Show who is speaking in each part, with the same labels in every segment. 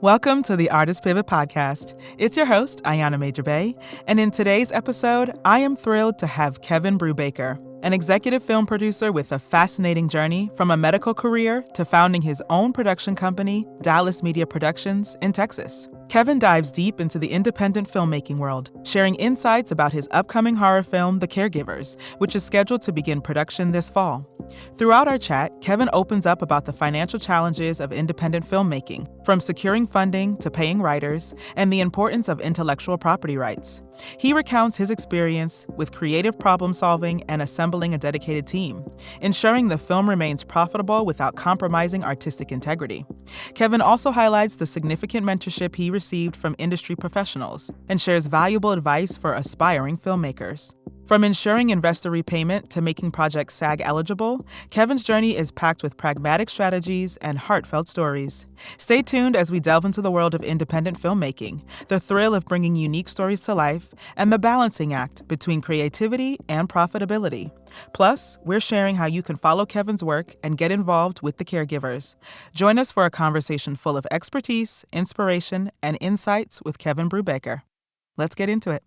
Speaker 1: Welcome to the Artist Pivot Podcast. It's your host, Ayanna Major-Bay, and in today's episode, I am thrilled to have Kevin Brubaker, an executive film producer with a fascinating journey from a medical career to founding his own production company, Dallas Media Productions, in Texas. Kevin dives deep into the independent filmmaking world, sharing insights about his upcoming horror film, The Caregivers, which is scheduled to begin production this fall. Throughout our chat, Kevin opens up about the financial challenges of independent filmmaking, from securing funding to paying writers, and the importance of intellectual property rights. He recounts his experience with creative problem solving and assembling a dedicated team, ensuring the film remains profitable without compromising artistic integrity. Kevin also highlights the significant mentorship he received from industry professionals and shares valuable advice for aspiring filmmakers. From ensuring investor repayment to making projects SAG-eligible, Kevin's journey is packed with pragmatic strategies and heartfelt stories. Stay tuned as we delve into the world of independent filmmaking, the thrill of bringing unique stories to life, and the balancing act between creativity and profitability. Plus, we're sharing how you can follow Kevin's work and get involved with the Caregivers. Join us for a conversation full of expertise, inspiration, and insights with Kevin Brubaker. Let's get into it.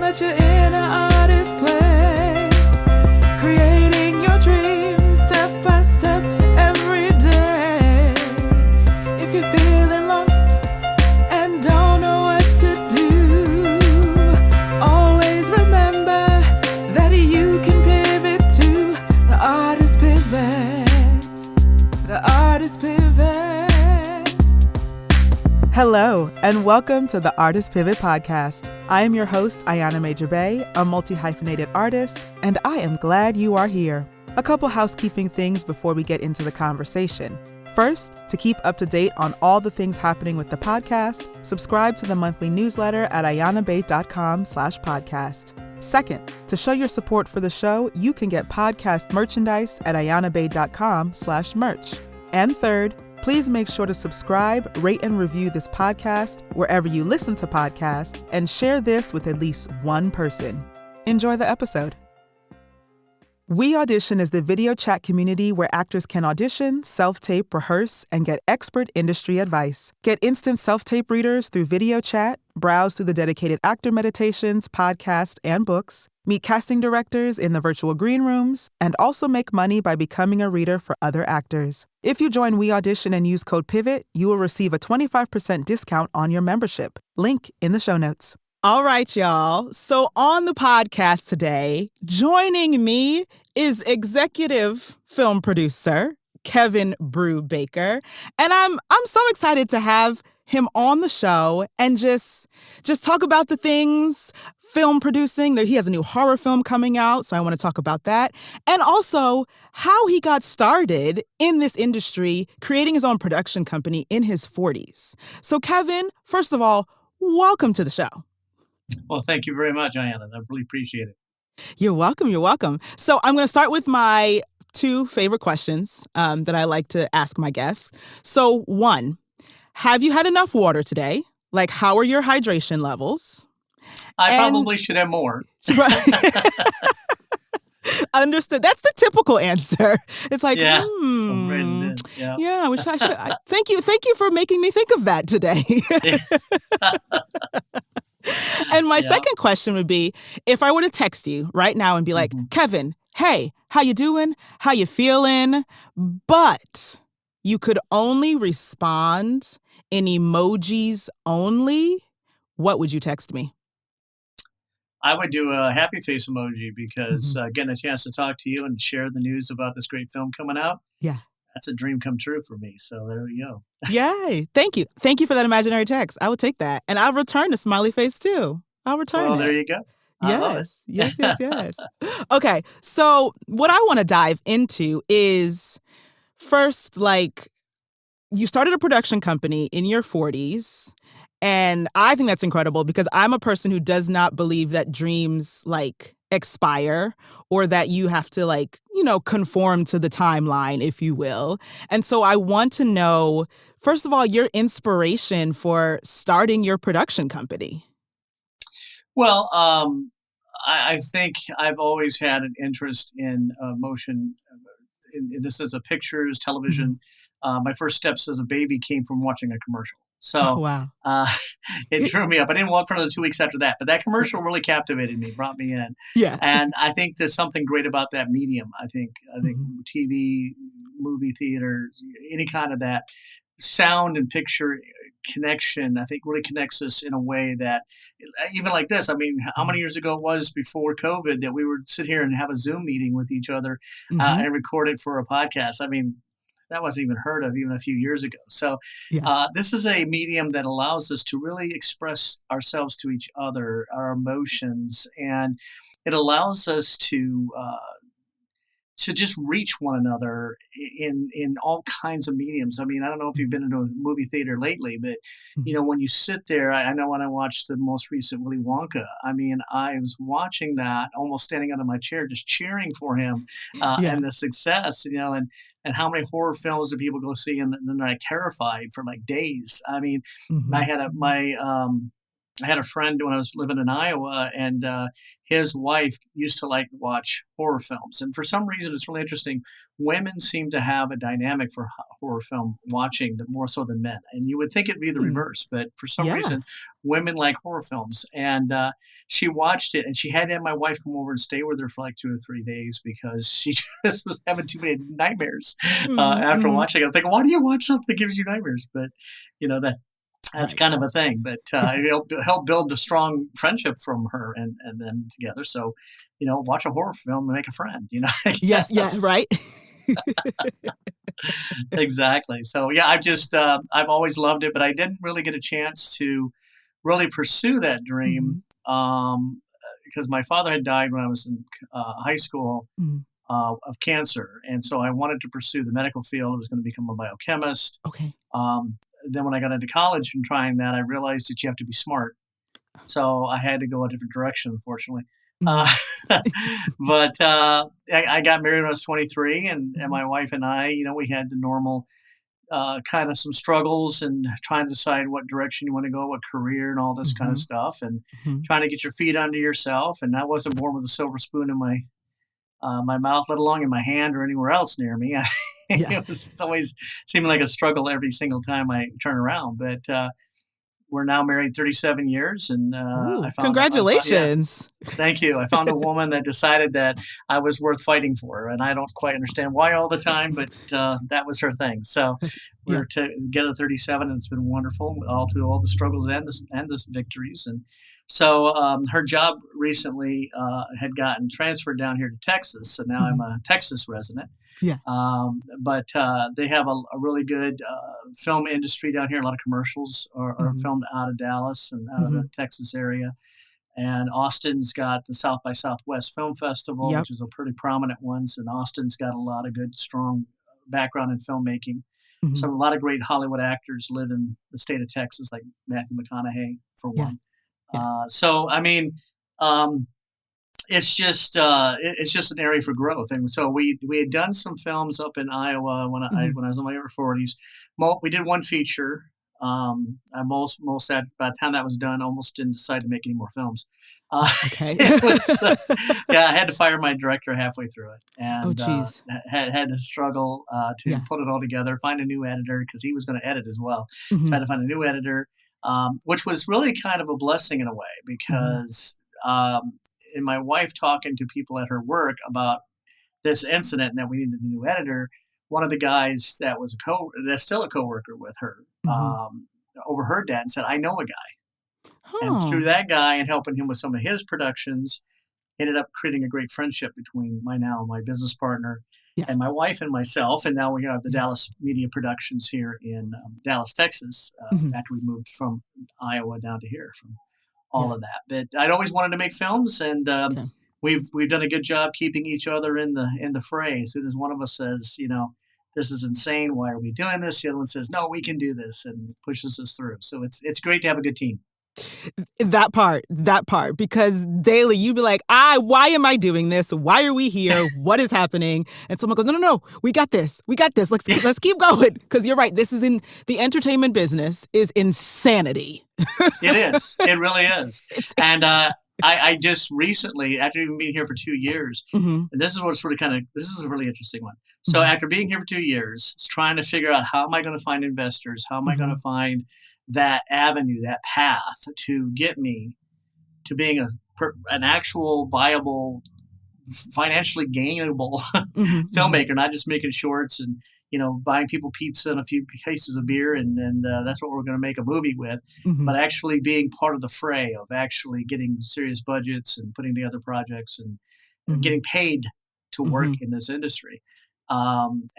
Speaker 1: Let your inner artist play, creating your dreams step by step every day. If you're feeling lost and don't know what to do, always remember that you can pivot to the artist pivot. The artist pivot. Hello, and welcome to the Artist Pivot Podcast. I am your host, Ayanna Major-Bay, a multi-hyphenated artist, and I am glad you are here. A couple housekeeping things before we get into the conversation. First, to keep up to date on all the things happening with the podcast, subscribe to the monthly newsletter at ayannabay.com/podcast. Second, to show your support for the show, you can get podcast merchandise at ayannabay.com/merch. And third, please make sure to subscribe, rate, and review this podcast wherever you listen to podcasts, and share this with at least one person. Enjoy the episode. We Audition is the video chat community where actors can audition, self-tape, rehearse, and get expert industry advice. Get instant self-tape readers through video chat, browse through the dedicated actor meditations, podcasts, and books, meet casting directors in the virtual green rooms, and also make money by becoming a reader for other actors. If you join We Audition and use code PIVOT, you will receive a 25% discount on your membership. Link in the show notes. All right, y'all. So on the podcast today, joining me is executive film producer Kevin Brubaker, and I'm so excited to have him on the show and just talk about the things film producing. That he has a new horror film coming out, so I want to talk about that, and also how he got started in this industry, creating his own production company in his 40s. So Kevin, first of all, welcome to the show.
Speaker 2: Well, thank you very much, Ayanna. I really appreciate it.
Speaker 1: You're welcome. You're welcome. So I'm going to start with my two favorite questions that I like to ask my guests. So one, have you had enough water today? Like, how are your hydration levels?
Speaker 2: I probably should have more.
Speaker 1: Right. Understood. That's the typical answer. It's like,
Speaker 2: Yeah.
Speaker 1: I wish I should. Thank you for making me think of that today. And my second question would be, if I were to text you right now and be like, Kevin, hey, how you doing? How you feeling? But you could only respond in emojis only, what would you text me?
Speaker 2: I would do a happy face emoji because getting a chance to talk to you and share the news about this great film coming out.
Speaker 1: Yeah.
Speaker 2: That's a dream come true for me. So there we go.
Speaker 1: Yay. Thank you. Thank you for that imaginary text. I would take that. And I'll return a smiley face too. I'll return it.
Speaker 2: There you go. I love it.
Speaker 1: Yes. Okay. So what I want to dive into is first, like, you started a production company in your 40s. And I think that's incredible because I'm a person who does not believe that dreams like expire or that you have to conform to the timeline, if you will. And so I want to know, first of all, your inspiration for starting your production company.
Speaker 2: Well, I think I've always had an interest in motion, in the sense of pictures,
Speaker 1: Hmm.
Speaker 2: television. My first steps as a baby came from watching a commercial.
Speaker 1: Oh,
Speaker 2: So
Speaker 1: wow.
Speaker 2: uh, it drew me up. I didn't walk for another 2 weeks after that, but that commercial really captivated me, brought me in.
Speaker 1: Yeah.
Speaker 2: And I think there's something great about that medium. I think
Speaker 1: Hmm.
Speaker 2: TV, movie theaters, any kind of that sound and picture connection, I think really connects us in a way that even like this, I mean, how many years ago it was before COVID that we would sit here and have a Zoom meeting with each other
Speaker 1: Hmm.
Speaker 2: and record it for a podcast? I mean, that wasn't even heard of even a few years ago. So,
Speaker 1: Yeah.
Speaker 2: this is a medium that allows us to really express ourselves to each other, our emotions, and it allows us to just reach one another in all kinds of mediums. I mean, I don't know if you've
Speaker 1: Hmm.
Speaker 2: been into a movie theater lately, but
Speaker 1: Hmm.
Speaker 2: when you sit there, I know when I watched the most recent Willy Wonka, I mean, I was watching that almost standing out of my chair, just cheering for him
Speaker 1: Yeah.
Speaker 2: and the success, and how many horror films do people go see and then they're like terrified for like days. I mean, I
Speaker 1: Hmm.
Speaker 2: had a
Speaker 1: Hmm.
Speaker 2: my I had a friend when I was living in Iowa, and his wife used to like to watch horror films. And for some reason, it's really interesting. Women seem to have a dynamic for horror film watching more so than men. And you would think it'd be the
Speaker 1: Hmm.
Speaker 2: reverse, but for some
Speaker 1: Yeah.
Speaker 2: reason, women like horror films. And she watched it, and she had to have my wife come over and stay with her for like 2 or 3 days because she just was having too many nightmares
Speaker 1: Hmm.
Speaker 2: after
Speaker 1: Hmm.
Speaker 2: watching it. I was like, why do you watch something that gives you nightmares? But that's
Speaker 1: Right.
Speaker 2: kind of a thing, but it helped build a strong friendship from her and them together. So, watch a horror film and make a friend. I
Speaker 1: Yes. Yeah.
Speaker 2: guess
Speaker 1: Right.
Speaker 2: exactly. So yeah, I've always loved it, but I didn't really get a chance to really pursue that
Speaker 1: Hmm.
Speaker 2: dream because my father had died when I was in high school
Speaker 1: Hmm.
Speaker 2: of cancer, and so I wanted to pursue the medical field. I was going to become a biochemist.
Speaker 1: Okay.
Speaker 2: Um, then when I got into college and trying that, I realized that you have to be smart. So I had to go a different direction, unfortunately. Uh,
Speaker 1: Hmm.
Speaker 2: but I got married when I was 23, and
Speaker 1: Hmm.
Speaker 2: my wife and I, we had the normal kind of some struggles and trying to decide what direction you want to go, what career, and all this kind of
Speaker 1: Hmm.
Speaker 2: stuff, and
Speaker 1: Hmm.
Speaker 2: trying to get your feet under yourself. And I wasn't born with a silver spoon in my mouth, let alone in my hand or anywhere else near me.
Speaker 1: Yeah.
Speaker 2: It was just always seeming like a struggle every single time I turn around. But we're now married 37 years, and
Speaker 1: Ooh,
Speaker 2: yeah,
Speaker 1: congratulations.
Speaker 2: thank you. I found a woman that decided that I was worth fighting for, and I don't quite understand why all the time, but that was her thing. So
Speaker 1: Yeah.
Speaker 2: we're together 37, and it's been wonderful all through all the struggles and the victories. And so her job recently had gotten transferred down here to Texas, so now I'm
Speaker 1: Hmm.
Speaker 2: a Texas resident.
Speaker 1: Yeah.
Speaker 2: But they have a really good film industry down here. A lot of commercials are
Speaker 1: Hmm.
Speaker 2: filmed out of Dallas and out of the
Speaker 1: Hmm.
Speaker 2: Texas area. And Austin's got the South by Southwest Film Festival,
Speaker 1: Yep.
Speaker 2: which is a pretty prominent one. And Austin's got a lot of good, strong background in filmmaking.
Speaker 1: Hmm.
Speaker 2: So a lot of great Hollywood actors live in the state of Texas, like Matthew McConaughey, for
Speaker 1: Yeah.
Speaker 2: one.
Speaker 1: Yeah.
Speaker 2: So I mean, um, it's just an area for growth. And so we had done some films up in Iowa
Speaker 1: Hmm.
Speaker 2: when I was in my early 40s. We did one feature. I most at by the time that was done, almost didn't decide to make any more films. Uh,
Speaker 1: Okay.
Speaker 2: it was yeah, I had to fire my director halfway through it,
Speaker 1: Oh,
Speaker 2: and
Speaker 1: geez.
Speaker 2: had to struggle to
Speaker 1: Yeah.
Speaker 2: put it all together, find a new editor because he was going to edit as well. So I
Speaker 1: Hmm.
Speaker 2: had to find a new editor, which was really kind of a blessing in a way
Speaker 1: Hmm.
Speaker 2: because and my wife talking to people at her work about this incident and that we needed a new editor. One of the guys that's still a coworker with her
Speaker 1: Hmm.
Speaker 2: overheard that and said, "I know a guy." And through
Speaker 1: Huh.
Speaker 2: that guy and helping him with some of his productions, ended up creating a great friendship between my business partner
Speaker 1: Yeah.
Speaker 2: and my wife and myself. And now we have the
Speaker 1: Yeah.
Speaker 2: Dallas Media Productions here in Dallas, Texas,
Speaker 1: Hmm.
Speaker 2: after we moved from Iowa down to here from all
Speaker 1: Yeah.
Speaker 2: of that. But I'd always wanted to make films, and
Speaker 1: Okay.
Speaker 2: we've done a good job keeping each other in the fray. As soon as one of us says, this is insane, why are we doing this? The other one says, no, we can do this, and pushes us through. So it's great to have a good team.
Speaker 1: That part, because daily you'd be like, why am I doing this? Why are we here? What is happening? And someone goes, no, no, no, we got this. We got this. Let's keep going. Because you're right. This is in the entertainment business is insanity.
Speaker 2: It is. It really is.
Speaker 1: It's
Speaker 2: And I just recently, after even being here for 2 years,
Speaker 1: Mhm,
Speaker 2: and this is what sort of this is a really interesting one. So
Speaker 1: mhm,
Speaker 2: after being here for 2 years, it's trying to figure out how am I going to find investors? How am I going to
Speaker 1: mhm,
Speaker 2: find that avenue, that path to get me to being an actual viable, financially gainable
Speaker 1: mhm, mhm,
Speaker 2: filmmaker, not just making shorts and buying people pizza and a few cases of beer, and that's what we're going to make a movie with.
Speaker 1: mhm,
Speaker 2: But actually being part of the fray of actually getting serious budgets and putting together projects and
Speaker 1: mhm,
Speaker 2: getting paid to work
Speaker 1: mhm,
Speaker 2: in this industry. And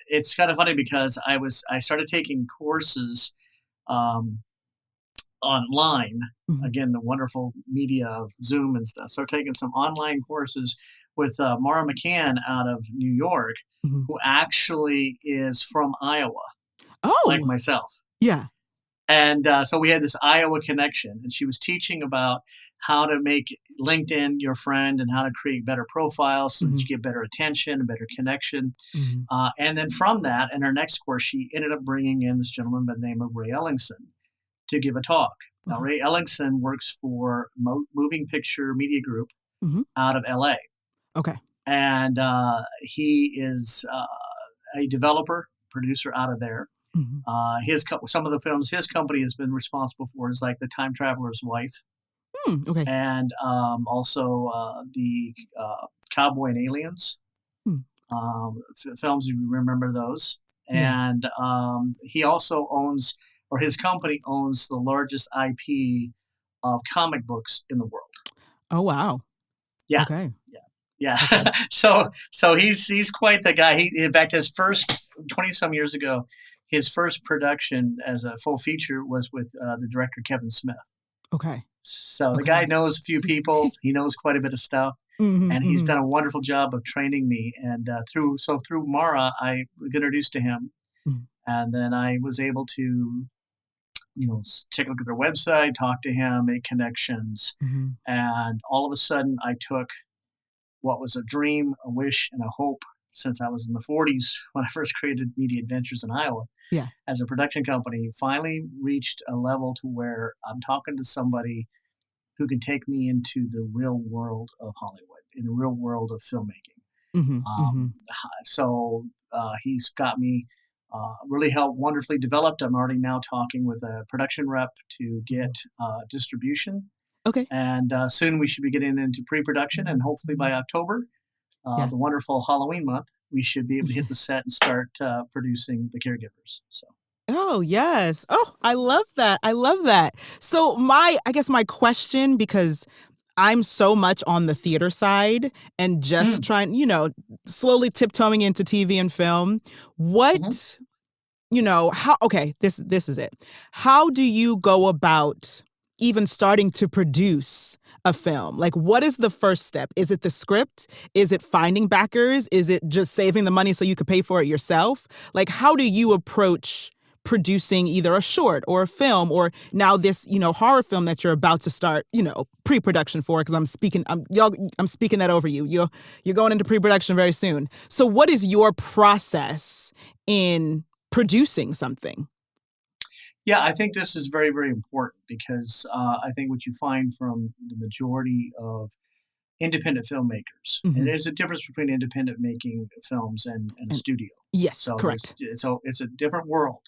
Speaker 2: it's kind of funny because I started taking courses um, online.
Speaker 1: mhm,
Speaker 2: Again, the wonderful media of Zoom and stuff. Started taking some online courses with Mara McCann out of New York,
Speaker 1: mhm.
Speaker 2: who actually is from Iowa, like
Speaker 1: Oh,
Speaker 2: myself.
Speaker 1: yeah.
Speaker 2: And so we had this Iowa connection, and she was teaching about how to make LinkedIn your friend and how to create better profiles so that
Speaker 1: Mhm,
Speaker 2: you get better attention, a better connection.
Speaker 1: mhm.
Speaker 2: And then from that, in her next course, she ended up bringing in this gentleman by the name of Ray Ellingson to give a talk. Now,
Speaker 1: Okay.
Speaker 2: Ray Ellingson works for Moving Picture Media Group
Speaker 1: Mhm.
Speaker 2: out of LA,
Speaker 1: Okay.
Speaker 2: and he is a developer, producer out of there.
Speaker 1: Mhm.
Speaker 2: Some of the films his company has been responsible for is like The Time Traveler's Wife,
Speaker 1: Okay.
Speaker 2: and also the Cowboy and Aliens
Speaker 1: Hmm.
Speaker 2: films, if you remember those.
Speaker 1: Yeah.
Speaker 2: And he also owns, or his company owns, the largest IP of comic books in the world.
Speaker 1: Oh, wow.
Speaker 2: Yeah,
Speaker 1: Okay.
Speaker 2: yeah, yeah.
Speaker 1: Okay.
Speaker 2: So he's quite the guy. He, in fact, his first 20 some years ago, his first production as a full feature was with the director Kevin Smith.
Speaker 1: Okay.
Speaker 2: So the guy
Speaker 1: Okay.
Speaker 2: knows a few people. He knows quite a bit of stuff,
Speaker 1: Mhm,
Speaker 2: and he's
Speaker 1: mhm,
Speaker 2: done a wonderful job of training me. And through Mara, I was introduced to him,
Speaker 1: mhm,
Speaker 2: and then I was able to take a look at their website, talk to him, make connections,
Speaker 1: mhm.
Speaker 2: and all of a sudden, I took what was a dream, a wish, and a hope since I was in the 40s when I first created Media Adventures in Iowa
Speaker 1: Yeah.
Speaker 2: as a production company, finally reached a level to where I'm talking to somebody who can take me into the real world of Hollywood, in the real world of filmmaking.
Speaker 1: Mhm,
Speaker 2: Um,
Speaker 1: mhm,
Speaker 2: so he's got me really helped wonderfully developed. I'm already now talking with a production rep to get
Speaker 1: mhm.
Speaker 2: distribution,
Speaker 1: Okay.
Speaker 2: and soon we should be getting into pre-production, and hopefully by October,
Speaker 1: Yeah.
Speaker 2: the wonderful Halloween month, we should be able to hit
Speaker 1: Yeah.
Speaker 2: the set and start producing the Caregivers. So.
Speaker 1: Oh, yes. Oh, I love that. I love that. So I guess my question, because I'm so much on the theater side and just
Speaker 2: Mm,
Speaker 1: trying, slowly tiptoeing into TV and film.
Speaker 2: mhm.
Speaker 1: What how okay, this is it. How do you go about even starting to produce a film? Like, what is the first step? Is it the script? Is it finding backers? Is it just saving the money so you could pay for it yourself? Like, how do you approach producing either a short or a film or now this, horror film that you're about to start, pre-production for? Because I'm speaking that over you. You're going into pre-production very soon. So what is your process in producing something?
Speaker 2: Yeah, I think this is very, very important because I think what you find from the majority of independent filmmakers, and
Speaker 1: Mhm.
Speaker 2: there's a difference between independent making films and a
Speaker 1: And
Speaker 2: studio.
Speaker 1: yes,
Speaker 2: So
Speaker 1: correct.
Speaker 2: it's a different world.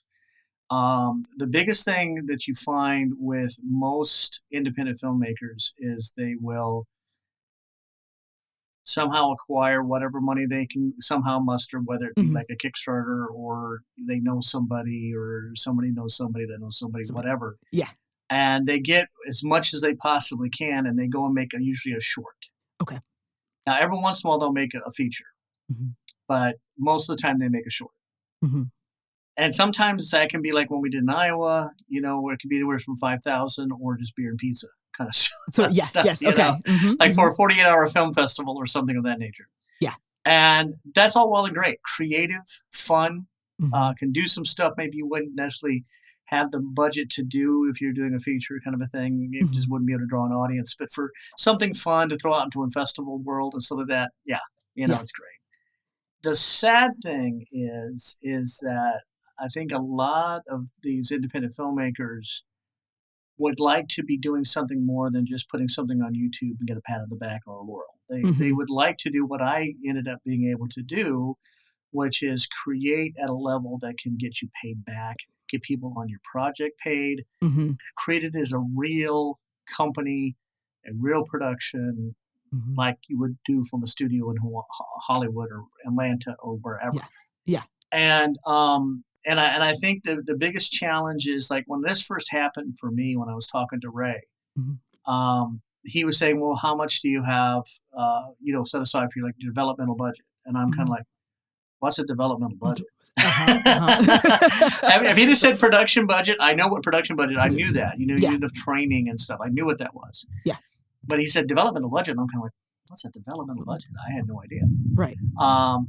Speaker 2: The biggest thing that you find with most independent filmmakers is they will somehow acquire whatever money they can somehow muster, whether it be
Speaker 1: Mhm.
Speaker 2: like a Kickstarter or they know somebody or somebody knows somebody that knows somebody,
Speaker 1: Somebody.
Speaker 2: whatever.
Speaker 1: Yeah.
Speaker 2: And they get as much as they possibly can and they go and make usually a short.
Speaker 1: Okay.
Speaker 2: Now, every once in a while, they'll make a feature,
Speaker 1: Mhm.
Speaker 2: but most of the time, they make a short.
Speaker 1: Mhm.
Speaker 2: And sometimes that can be like when we did in Iowa, where it could be anywhere from 5,000 or just beer and pizza kind
Speaker 1: So
Speaker 2: of
Speaker 1: yeah,
Speaker 2: stuff,
Speaker 1: yes, okay. Mhm,
Speaker 2: like for
Speaker 1: mhm.
Speaker 2: a 48-hour film festival or something of that nature.
Speaker 1: Yeah.
Speaker 2: And that's all well and great. Creative, fun,
Speaker 1: Mhm.
Speaker 2: can do some stuff maybe you wouldn't necessarily have the budget to do if you're doing a feature kind of a thing. You just
Speaker 1: Mhm.
Speaker 2: wouldn't be able to draw an audience. But for something fun to throw out into a festival world and stuff like that, yeah,
Speaker 1: Yeah.
Speaker 2: it's great. The sad thing is that I think a lot of these independent filmmakers would like to be doing something more than just putting something on YouTube and get a pat on the back or a laurel. They would like to do what I ended up being able to do, which is create at a level that can get you paid back, get people on your project paid,
Speaker 1: Mm-hmm.
Speaker 2: create it as a real company, a real production,
Speaker 1: Mm-hmm.
Speaker 2: like you would do from a studio in Hollywood or Atlanta or wherever.
Speaker 1: Yeah. Yeah.
Speaker 2: And I think the biggest challenge is like when this first happened for me when I was talking to Ray,
Speaker 1: Mm-hmm.
Speaker 2: he was saying, "Well, how much do you have, set aside for your like developmental budget?" And I'm kind
Speaker 1: Mm-hmm.
Speaker 2: of like, "What's a developmental budget?"
Speaker 1: Uh-huh.
Speaker 2: I mean, if he just said production budget, I know what production budget. I knew that. You
Speaker 1: Yeah.
Speaker 2: need of training and stuff. I knew what that was.
Speaker 1: Yeah.
Speaker 2: But he said developmental budget, and I'm kind of like, "What's a developmental budget?" I had no idea.
Speaker 1: Right.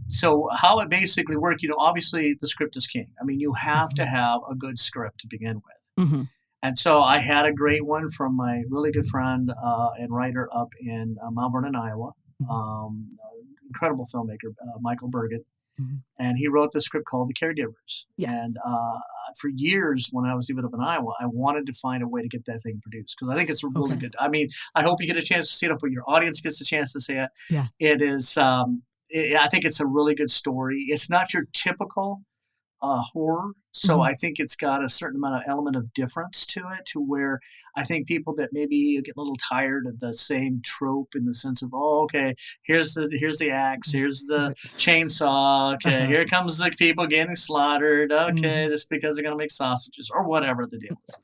Speaker 2: So how it basically worked, obviously the script is king. I mean, you have to have a good script to begin with.
Speaker 1: Mm-hmm.
Speaker 2: And so I had a great one from my really good friend and writer up in Mount Vernon, Iowa, incredible filmmaker, Michael Bergen.
Speaker 1: Mm-hmm.
Speaker 2: And he wrote this script called The Caregivers.
Speaker 1: Yeah.
Speaker 2: And for years, when I was even up in Iowa, I wanted to find a way to get that thing produced because I think it's a really good. I mean, I hope you get a chance to see it, but your audience gets a chance to see it.
Speaker 1: Yeah.
Speaker 2: It is. I think it's a really good story. It's not your typical horror, so I think it's got a certain amount of element of difference to it, to where I think people that maybe get a little tired of the same trope in the sense of, oh, okay, here's the axe, here's the chainsaw, okay, here comes the people getting slaughtered, okay, just because they're gonna make sausages or whatever the deal is.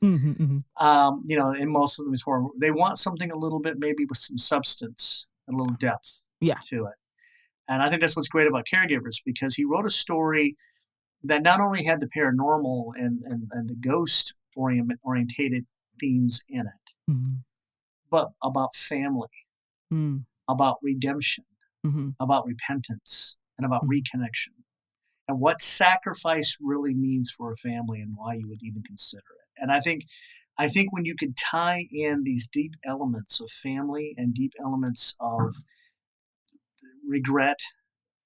Speaker 2: And most of them is horror. They want something a little bit maybe with some substance, a little depth to it. And I think that's what's great about Caregivers, because he wrote a story that not only had the paranormal and the ghost orientated themes in it, but about family, about redemption, about repentance, and about reconnection, and what sacrifice really means for a family and why you would even consider it. And I think when you could tie in these deep elements of family and deep elements of regret,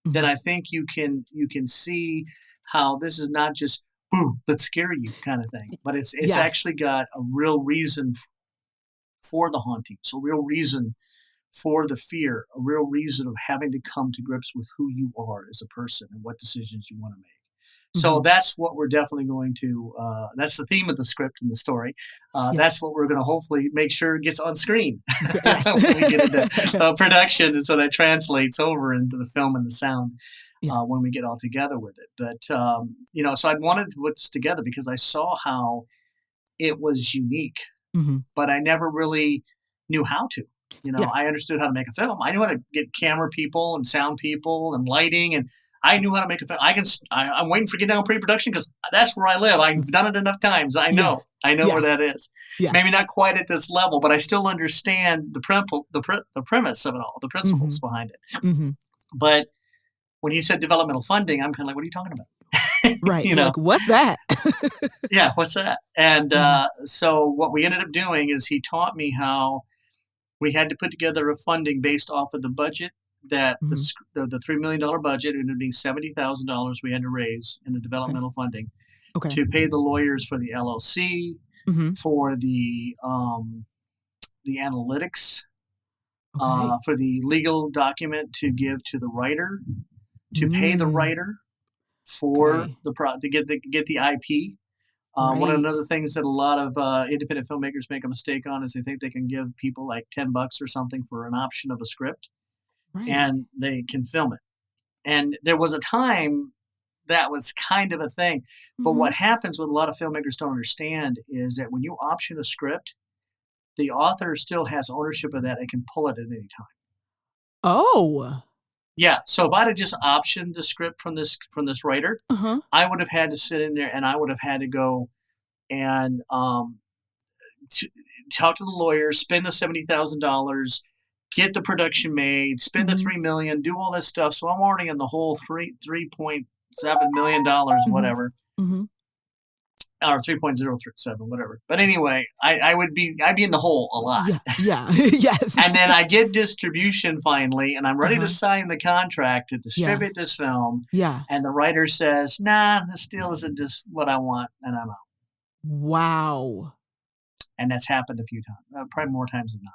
Speaker 2: then I think you can see how this is not just boo, let's scare you kind of thing, but it's actually got a real reason for the hauntings, a real reason for the fear, a real reason of having to come to grips with who you are as a person and what decisions you want to make. So that's what we're definitely going to, that's the theme of the script and the story. That's what we're going to hopefully make sure gets on screen when we get into production. And so that translates over into the film and the sound when we get all together with it. But, so I wanted to put this together because I saw how it was unique, but I never really knew how to. I understood how to make a film. I knew how to get camera people and sound people and lighting, and I knew how to make a film. I'm waiting for getting down pre-production because that's where I live. I've done it enough times. I know where that is. Maybe not quite at this level, but I still understand the premise of it all, the principles behind it. But when you said developmental funding, I'm kind of like, what are you talking about?
Speaker 1: Right. You're like, what's that?
Speaker 2: Yeah, what's that? And so what we ended up doing is he taught me how we had to put together a funding based off of the budget that the $3 million budget ended up being $70,000 we had to raise in the developmental funding to pay the lawyers for the LLC, for the analytics, for the legal document to give to the writer, to pay the writer for to get the IP. One of the other things that a lot of independent filmmakers make a mistake on is they think they can give people like $10 or something for an option of a script, and they can film it. And there was a time that was kind of a thing. But what happens, what a lot of filmmakers don't understand, is that when you option a script, the author still has ownership of that and can pull it at any time.
Speaker 1: Oh.
Speaker 2: Yeah. So if I'd have just optioned the script from this writer, I would have had to sit in there and I would have had to go and talk to the lawyer, spend the $70,000, get the production made, spend the $3 million, do all this stuff. So I'm already in the whole $3.7 million, whatever. Or 3.037, whatever. But anyway, I'd be in the hole a lot.
Speaker 1: Yeah. Yes.
Speaker 2: And then I get distribution finally, and I'm ready to sign the contract to distribute this film.
Speaker 1: Yeah.
Speaker 2: And the writer says, nah, this deal isn't just what I want, and I'm out.
Speaker 1: Wow.
Speaker 2: And that's happened a few times, probably more times than not.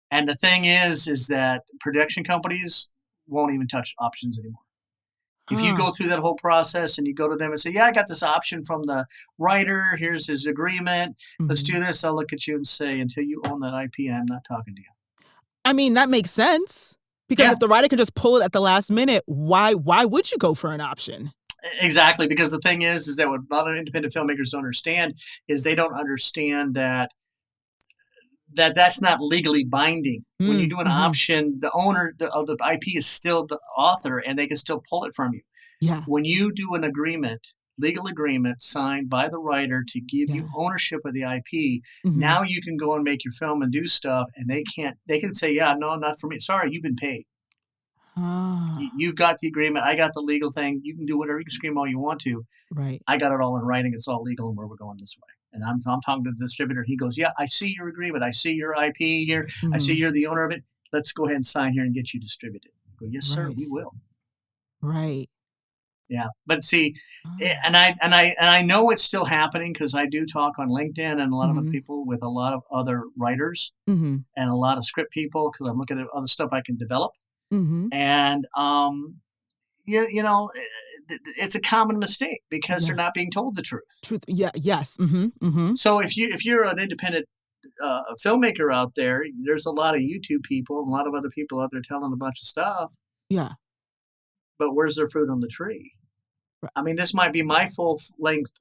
Speaker 2: And the thing is that production companies won't even touch options anymore. If you
Speaker 1: Huh.
Speaker 2: go through that whole process and you go to them and say, yeah, I got this option from the writer, here's his agreement, let's do
Speaker 1: Mhm.
Speaker 2: this, they'll look at you and say, until you own that IP, I'm not talking to you.
Speaker 1: I mean, that makes sense because
Speaker 2: Yeah,
Speaker 1: if the writer can just pull it at the last minute, why would you go for an option?
Speaker 2: exactly. Because the thing is that what a lot of independent filmmakers don't understand is they don't understand that's not legally binding. When you
Speaker 1: Mm,
Speaker 2: do an
Speaker 1: mhm.
Speaker 2: option, the owner of the IP is still the author, and they can still pull it from you.
Speaker 1: Yeah,
Speaker 2: When you do an agreement, legal agreement signed by the writer to give you
Speaker 1: yeah.
Speaker 2: ownership of the IP,
Speaker 1: Mhm.
Speaker 2: now you can go and make your film and do stuff, and they can say, yeah, no, not for me. Sorry, you've been paid.
Speaker 1: Ah,
Speaker 2: You've got the agreement. I got the legal thing. You can do whatever. You can scream all you want to.
Speaker 1: right.
Speaker 2: I got it all in writing. It's all legal, and where we're going this way. And I'm talking to the distributor. He goes, yeah, I see your agreement. I see your IP here. I see
Speaker 1: Mhm.
Speaker 2: you're the owner of it. Let's go ahead and sign here and get you distributed. I go, yes, sir,
Speaker 1: Right,
Speaker 2: we will.
Speaker 1: right.
Speaker 2: Yeah, but see,
Speaker 1: Ah.
Speaker 2: and I know it's still happening because I do talk on LinkedIn and a lot of other
Speaker 1: Mhm,
Speaker 2: people with a lot of other writers
Speaker 1: mhm,
Speaker 2: and a lot of script people because I'm looking at other stuff I can develop.
Speaker 1: mhm.
Speaker 2: And it's a common mistake because they're
Speaker 1: Yeah.
Speaker 2: not being told the truth.
Speaker 1: Truth. Yeah. Yes. Mhm. Mhm.
Speaker 2: So if you're an independent filmmaker out there, there's a lot of YouTube people and a lot of other people out there telling a bunch of stuff,
Speaker 1: Yeah.
Speaker 2: but where's their fruit on the tree?
Speaker 1: Right.
Speaker 2: I mean, this might be my full length,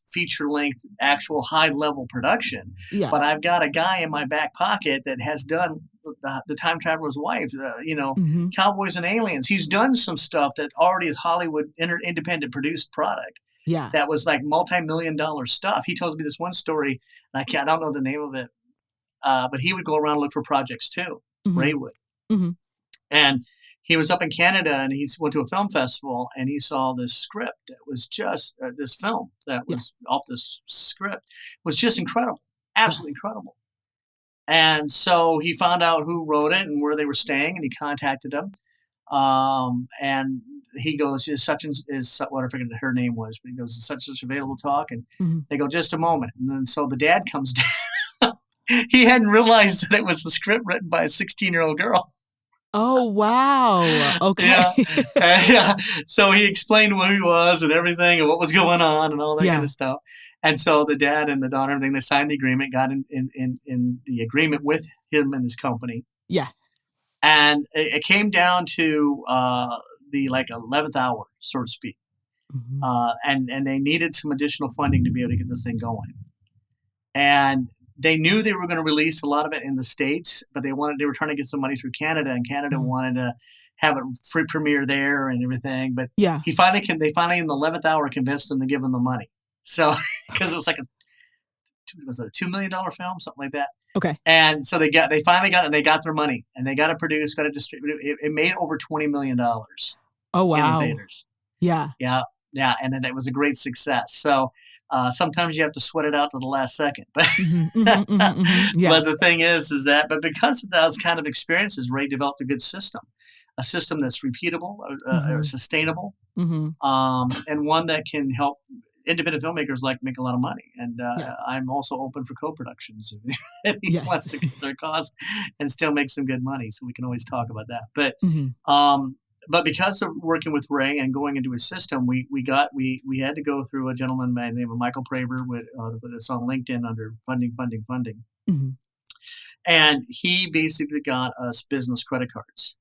Speaker 2: feature length, actual high level production,
Speaker 1: Yeah.
Speaker 2: but I've got a guy in my back pocket that has done the Time Traveler's Wife,
Speaker 1: Mhm.
Speaker 2: Cowboys and Aliens. He's done some stuff that already is Hollywood independent produced product
Speaker 1: Yeah.
Speaker 2: that was like multi-million-dollar stuff. He tells me this one story, and I don't know the name of it, but he would go around and look for projects too. Ray
Speaker 1: Mhm.
Speaker 2: would.
Speaker 1: Mhm.
Speaker 2: And he was up in Canada and he went to a film festival and he saw this script that was just this film that
Speaker 1: Yeah.
Speaker 2: was off this script was just incredible,
Speaker 1: Yeah.
Speaker 2: absolutely incredible. And so he found out who wrote it and where they were staying and he contacted them. And he goes, is such and is what I forget her name was, but he goes, is such and such available to talk? And
Speaker 1: Mhm.
Speaker 2: they go, just a moment. And then so the dad comes down. He hadn't realized that it was a script written by a 16-year-old girl.
Speaker 1: Oh, wow. Okay.
Speaker 2: Yeah, yeah. So he explained who he was and everything and what was going on and all that kind
Speaker 1: Yeah.
Speaker 2: of stuff. And so the dad and the daughter, everything, they signed the agreement, got in the agreement with him and his company.
Speaker 1: Yeah.
Speaker 2: And it came down to the like 11th hour, so to speak.
Speaker 1: Mhm.
Speaker 2: And they needed some additional funding to be able to get this thing going. And they knew they were going to release a lot of it in the States, but they were trying to get some money through Canada, and Canada
Speaker 1: Mhm.
Speaker 2: wanted to have a free premiere there and everything. But
Speaker 1: Yeah.
Speaker 2: they finally in the 11th hour convinced him to give them the money. So because it was like was it a $2 million film, something like that.
Speaker 1: Okay.
Speaker 2: And so they finally got it and they got their money and they got it produced, got it distributed. It made over $20 million
Speaker 1: Oh,
Speaker 2: in the
Speaker 1: wow.
Speaker 2: theaters.
Speaker 1: Yeah.
Speaker 2: Yeah, yeah, and then it was a great success. So sometimes you have to sweat it out to the last second, but
Speaker 1: Mhm. Mhm. Mhm. Mhm. Yeah.
Speaker 2: but the thing is that but because of those kind of experiences, Ray developed a system that's repeatable,
Speaker 1: Mhm.
Speaker 2: sustainable,
Speaker 1: Mhm.
Speaker 2: and one that can help independent filmmakers like make a lot of money. And
Speaker 1: Yeah.
Speaker 2: I'm also open for co-productions if he wants
Speaker 1: Yes.
Speaker 2: to cut their cost and still make some good money. So we can always talk about that.
Speaker 1: Mhm.
Speaker 2: Um, but because of working with Ray and going into his system, we had to go through a gentleman by the name of Michael Praver with us on LinkedIn under funding, funding, funding,
Speaker 1: Mhm.
Speaker 2: and he basically got us business credit cards.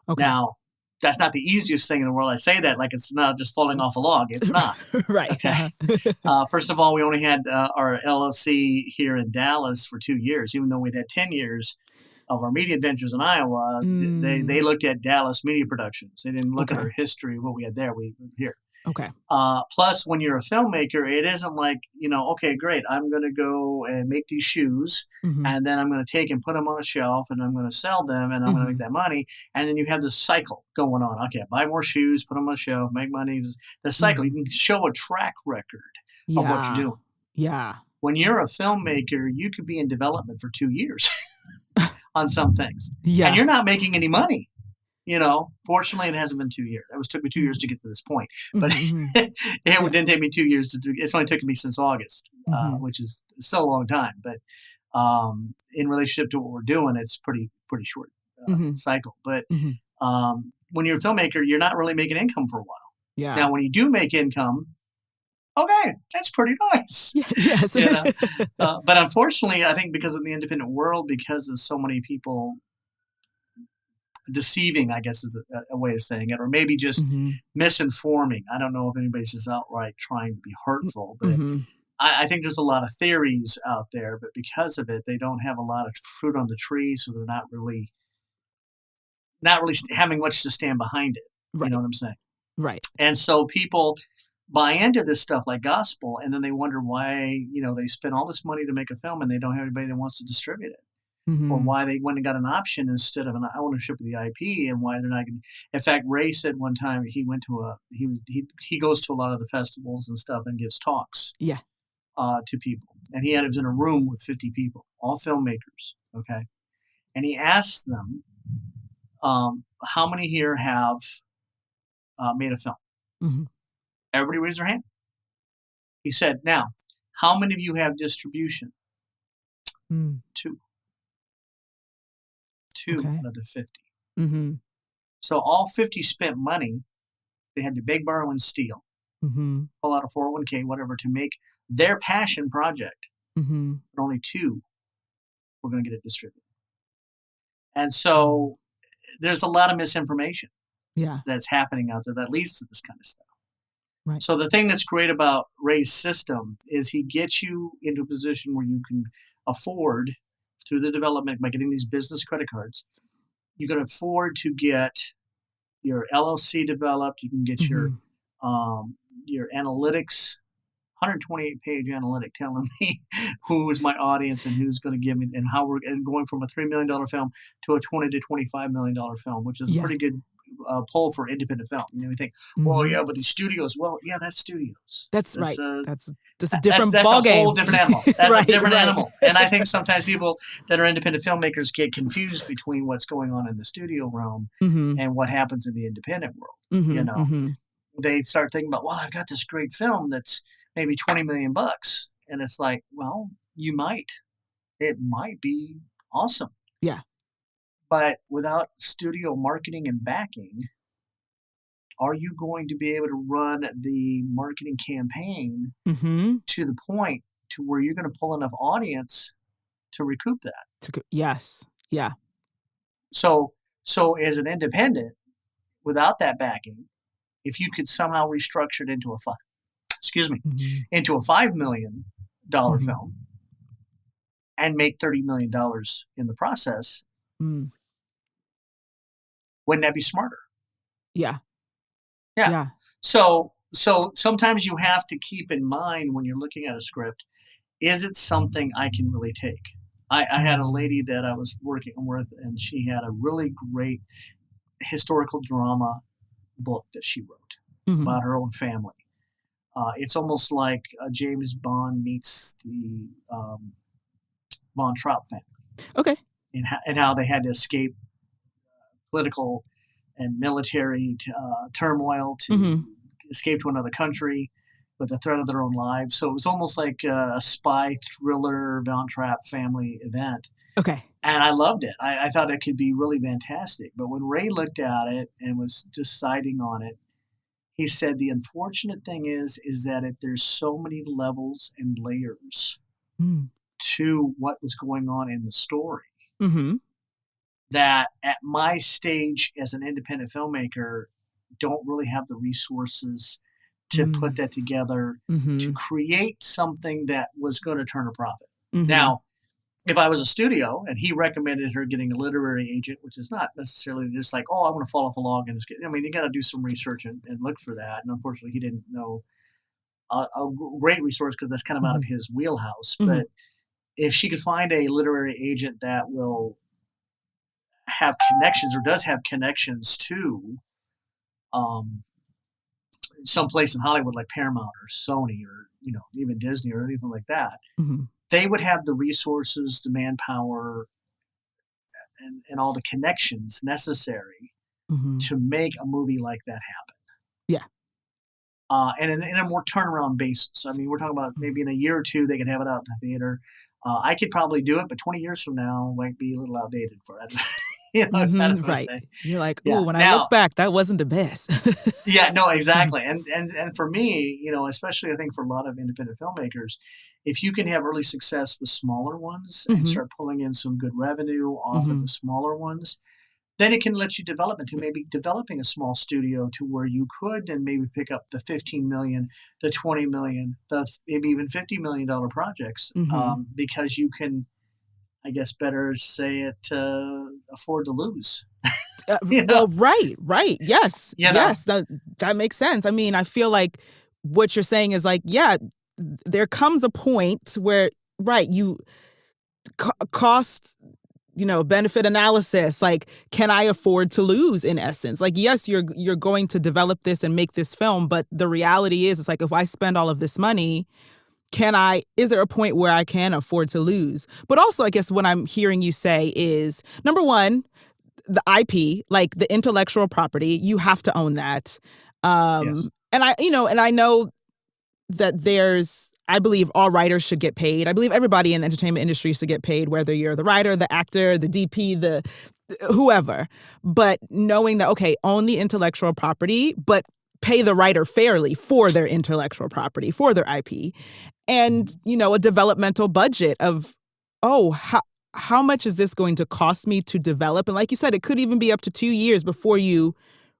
Speaker 1: Okay.
Speaker 2: Now, that's not the easiest thing in the world. I say that like it's not just falling off a log. It's not.
Speaker 1: Right.
Speaker 2: Okay. First of all, we only had our LLC here in Dallas for 2 years, even though we'd had 10 years of our media adventures in Iowa. They
Speaker 1: Mm.
Speaker 2: looked at Dallas media productions. They didn't look at
Speaker 1: Okay.
Speaker 2: our history, what we had there. We here.
Speaker 1: Okay.
Speaker 2: Plus, when you're a filmmaker, it isn't like, okay, great, I'm going to go and make these shoes,
Speaker 1: Mhm.
Speaker 2: and then I'm going to take and put them on a shelf, and I'm going to sell them, and I'm going to make
Speaker 1: Mhm.
Speaker 2: that money. And then you have this cycle going on. Okay, buy more shoes, put them on a shelf, make money. The cycle. You
Speaker 1: Mhm.
Speaker 2: can show a track record of what you're
Speaker 1: Yeah.
Speaker 2: doing.
Speaker 1: Yeah.
Speaker 2: When you're a filmmaker, you could be in development for 2 years on some things, and
Speaker 1: Yeah.
Speaker 2: you're not making any money. Fortunately, it hasn't been 2 years. It took me 2 years to get to this point, but
Speaker 1: Mm-hmm.
Speaker 2: it
Speaker 1: Yeah.
Speaker 2: didn't take me 2 years to do. It's only taken me since August,
Speaker 1: Mm-hmm.
Speaker 2: which is still a long time. But in relationship to what we're doing, it's pretty short
Speaker 1: Mm-hmm.
Speaker 2: cycle. But
Speaker 1: Mm-hmm.
Speaker 2: when you're a filmmaker, you're not really making income for a while.
Speaker 1: Yeah.
Speaker 2: Now, when you do make income, okay, that's pretty nice.
Speaker 1: Yeah. Yes.
Speaker 2: you know, but unfortunately, I think because of the independent world, because of so many people deceiving, I guess is a way of saying it, or maybe just
Speaker 1: Mm-hmm.
Speaker 2: misinforming. I don't know if anybody's just outright trying to be hurtful, but
Speaker 1: Mm-hmm.
Speaker 2: I think there's a lot of theories out there, but because of it, they don't have a lot of fruit on the tree, so they're not really having much to stand behind it. You know
Speaker 1: Right.
Speaker 2: what I'm saying?
Speaker 1: Right.
Speaker 2: And so people buy into this stuff like gospel, and then they wonder why they spend all this money to make a film and they don't have anybody that wants to distribute it, or
Speaker 1: Mm-hmm.
Speaker 2: why they went and got an option instead of an ownership of the IP, and why they're not going. In fact, Ray said one time he went to he goes to a lot of the festivals and stuff and gives talks
Speaker 1: Yeah.
Speaker 2: to people, and he was in a room with 50 people, all filmmakers, okay, and he asked them, how many here have made a film?
Speaker 1: Mm-hmm.
Speaker 2: Everybody raised their hand. He said, now, how many of you have distribution?
Speaker 1: Mm.
Speaker 2: Two. Two
Speaker 1: Okay.
Speaker 2: out of the 50.
Speaker 1: Mm-hmm.
Speaker 2: So all 50 spent money. They had to beg, borrow, and steal,
Speaker 1: Mm-hmm.
Speaker 2: pull out a 401k, whatever, to make their passion project.
Speaker 1: Mm-hmm.
Speaker 2: But only two were going to get it distributed. And
Speaker 1: Mm.
Speaker 2: so there's a lot of misinformation
Speaker 1: Yeah.
Speaker 2: that's happening out there that leads to this kind of stuff.
Speaker 1: Right.
Speaker 2: So the thing that's great about Ray's system is he gets you into a position where you can afford, through the development by getting these business credit cards, you can afford to get your LLC developed. You can get
Speaker 1: Mm-hmm.
Speaker 2: your analytics, 128-page analytic telling me who is my audience and who's going to give me, and how we're and going from a $3 million film to a $20 to $25 million film, which is a
Speaker 1: Yeah.
Speaker 2: pretty good pull for independent film. You think, well,
Speaker 1: Mm-hmm.
Speaker 2: yeah, but these studios, well, yeah, that's studios.
Speaker 1: That's
Speaker 2: That's
Speaker 1: right.
Speaker 2: a
Speaker 1: That's a
Speaker 2: that's
Speaker 1: different
Speaker 2: that's a
Speaker 1: ball
Speaker 2: whole
Speaker 1: game.
Speaker 2: different animal. That's a
Speaker 1: Right.
Speaker 2: different
Speaker 1: Right.
Speaker 2: animal. And I think sometimes people that are independent filmmakers get confused between what's going on in the studio realm
Speaker 1: Mm-hmm.
Speaker 2: and what happens in the independent world. You
Speaker 1: Mm-hmm.
Speaker 2: know,
Speaker 1: Mm-hmm.
Speaker 2: they start thinking about, well, I've got this great film that's maybe 20 million bucks. And it's like, well, it might be awesome.
Speaker 1: Yeah.
Speaker 2: But without studio marketing and backing, are you going to be able to run the marketing campaign
Speaker 1: Mm-hmm.
Speaker 2: to the point to where you're going to pull enough audience to recoup that?
Speaker 1: Yes. Yeah.
Speaker 2: So, so as an independent, without that backing, if you could somehow restructure it into
Speaker 1: Mm-hmm.
Speaker 2: into a $5 million
Speaker 1: Mm-hmm.
Speaker 2: film and make $30 million in the process,
Speaker 1: Mm.
Speaker 2: wouldn't that be smarter?
Speaker 1: Yeah.
Speaker 2: Yeah.
Speaker 1: Yeah.
Speaker 2: So sometimes you have to keep in mind when you're looking at a script, is it something I can really take? I had a
Speaker 1: Mm.
Speaker 2: lady that I was working with, and she had a really great historical drama book that she wrote
Speaker 1: Mm-hmm.
Speaker 2: about her own family. It's almost like James Bond meets the Von Trapp family,
Speaker 1: Okay.
Speaker 2: and how they had to escape political and military turmoil to
Speaker 1: Mm-hmm.
Speaker 2: escape to another country with the threat of their own lives. So it was almost like a spy thriller, Von Trapp family event.
Speaker 1: Okay.
Speaker 2: And I loved it. I thought it could be really fantastic. But when Ray looked at it and was deciding on it, he said the unfortunate thing is that there's so many levels and layers
Speaker 1: Mm.
Speaker 2: to what was going on in the story
Speaker 1: Mm-hmm.
Speaker 2: that at my stage as an independent filmmaker don't really have the resources to put
Speaker 1: Mm.
Speaker 2: that together to
Speaker 1: Mm-hmm.
Speaker 2: create something that was going to turn a profit.
Speaker 1: Mm-hmm.
Speaker 2: Now, if I was a studio and he recommended her getting a literary agent, which is not necessarily just like, oh, I want to fall off a log and just get, I mean, you got to do some research and look for that. And unfortunately, he didn't know a great resource because that's kind of out of
Speaker 1: Mm-hmm.
Speaker 2: his wheelhouse.
Speaker 1: Mm-hmm.
Speaker 2: But if she could find a literary agent that will have connections or does have connections to um, some place in Hollywood like Paramount or Sony or even Disney or anything like that,
Speaker 1: Mm-hmm.
Speaker 2: they would have the resources, the manpower, and all the connections necessary
Speaker 1: Mhm.
Speaker 2: to make a movie like that happen.
Speaker 1: Yeah.
Speaker 2: And in a more turnaround basis. I mean, we're talking about
Speaker 1: Mhm.
Speaker 2: maybe in a year or two they could have it out in the theater. I could probably do it, but 20 years from now might be a little outdated for that, kind of
Speaker 1: Mhm,
Speaker 2: a
Speaker 1: right.
Speaker 2: thing.
Speaker 1: You're like, "Ooh,
Speaker 2: Yeah.
Speaker 1: when I look
Speaker 2: Now,
Speaker 1: back, that wasn't the best."
Speaker 2: yeah, no,
Speaker 1: Mhm.
Speaker 2: exactly. And for me, especially I think for a lot of independent filmmakers, if you can have early success with smaller ones and
Speaker 1: Mhm.
Speaker 2: start pulling in some good revenue off of the
Speaker 1: Mhm.
Speaker 2: smaller ones, then it can let you develop into maybe developing a small studio to where you could then maybe pick up the 15 million, the 20 million, maybe even $50 million projects,
Speaker 1: Mhm.
Speaker 2: because you can, I guess, better say it, afford to lose. you know,
Speaker 1: Well, right, right. Yes,
Speaker 2: you know,
Speaker 1: yes, that makes sense. I mean, I feel like what you're saying is like, yeah, there comes a point where, right, you cost, benefit analysis, like, can I afford to lose in essence? Like, yes, you're going to develop this and make this film, but the reality is it's like if I spend all of this money, is there a point where I can afford to lose? But also, I guess what I'm hearing you say is number one, the IP, like the intellectual property, you have to own that.
Speaker 2: yes,
Speaker 1: And I know that I believe all writers should get paid. I believe everybody in the entertainment industry should get paid, whether you're the writer, the actor, the DP, the whoever. But knowing that, okay, own the intellectual property, but pay the writer fairly for their intellectual property, for their IP, and
Speaker 2: mhm,
Speaker 1: a developmental budget of, oh, how much is this going to cost me to develop? And like you said, it could even be up to 2 years before you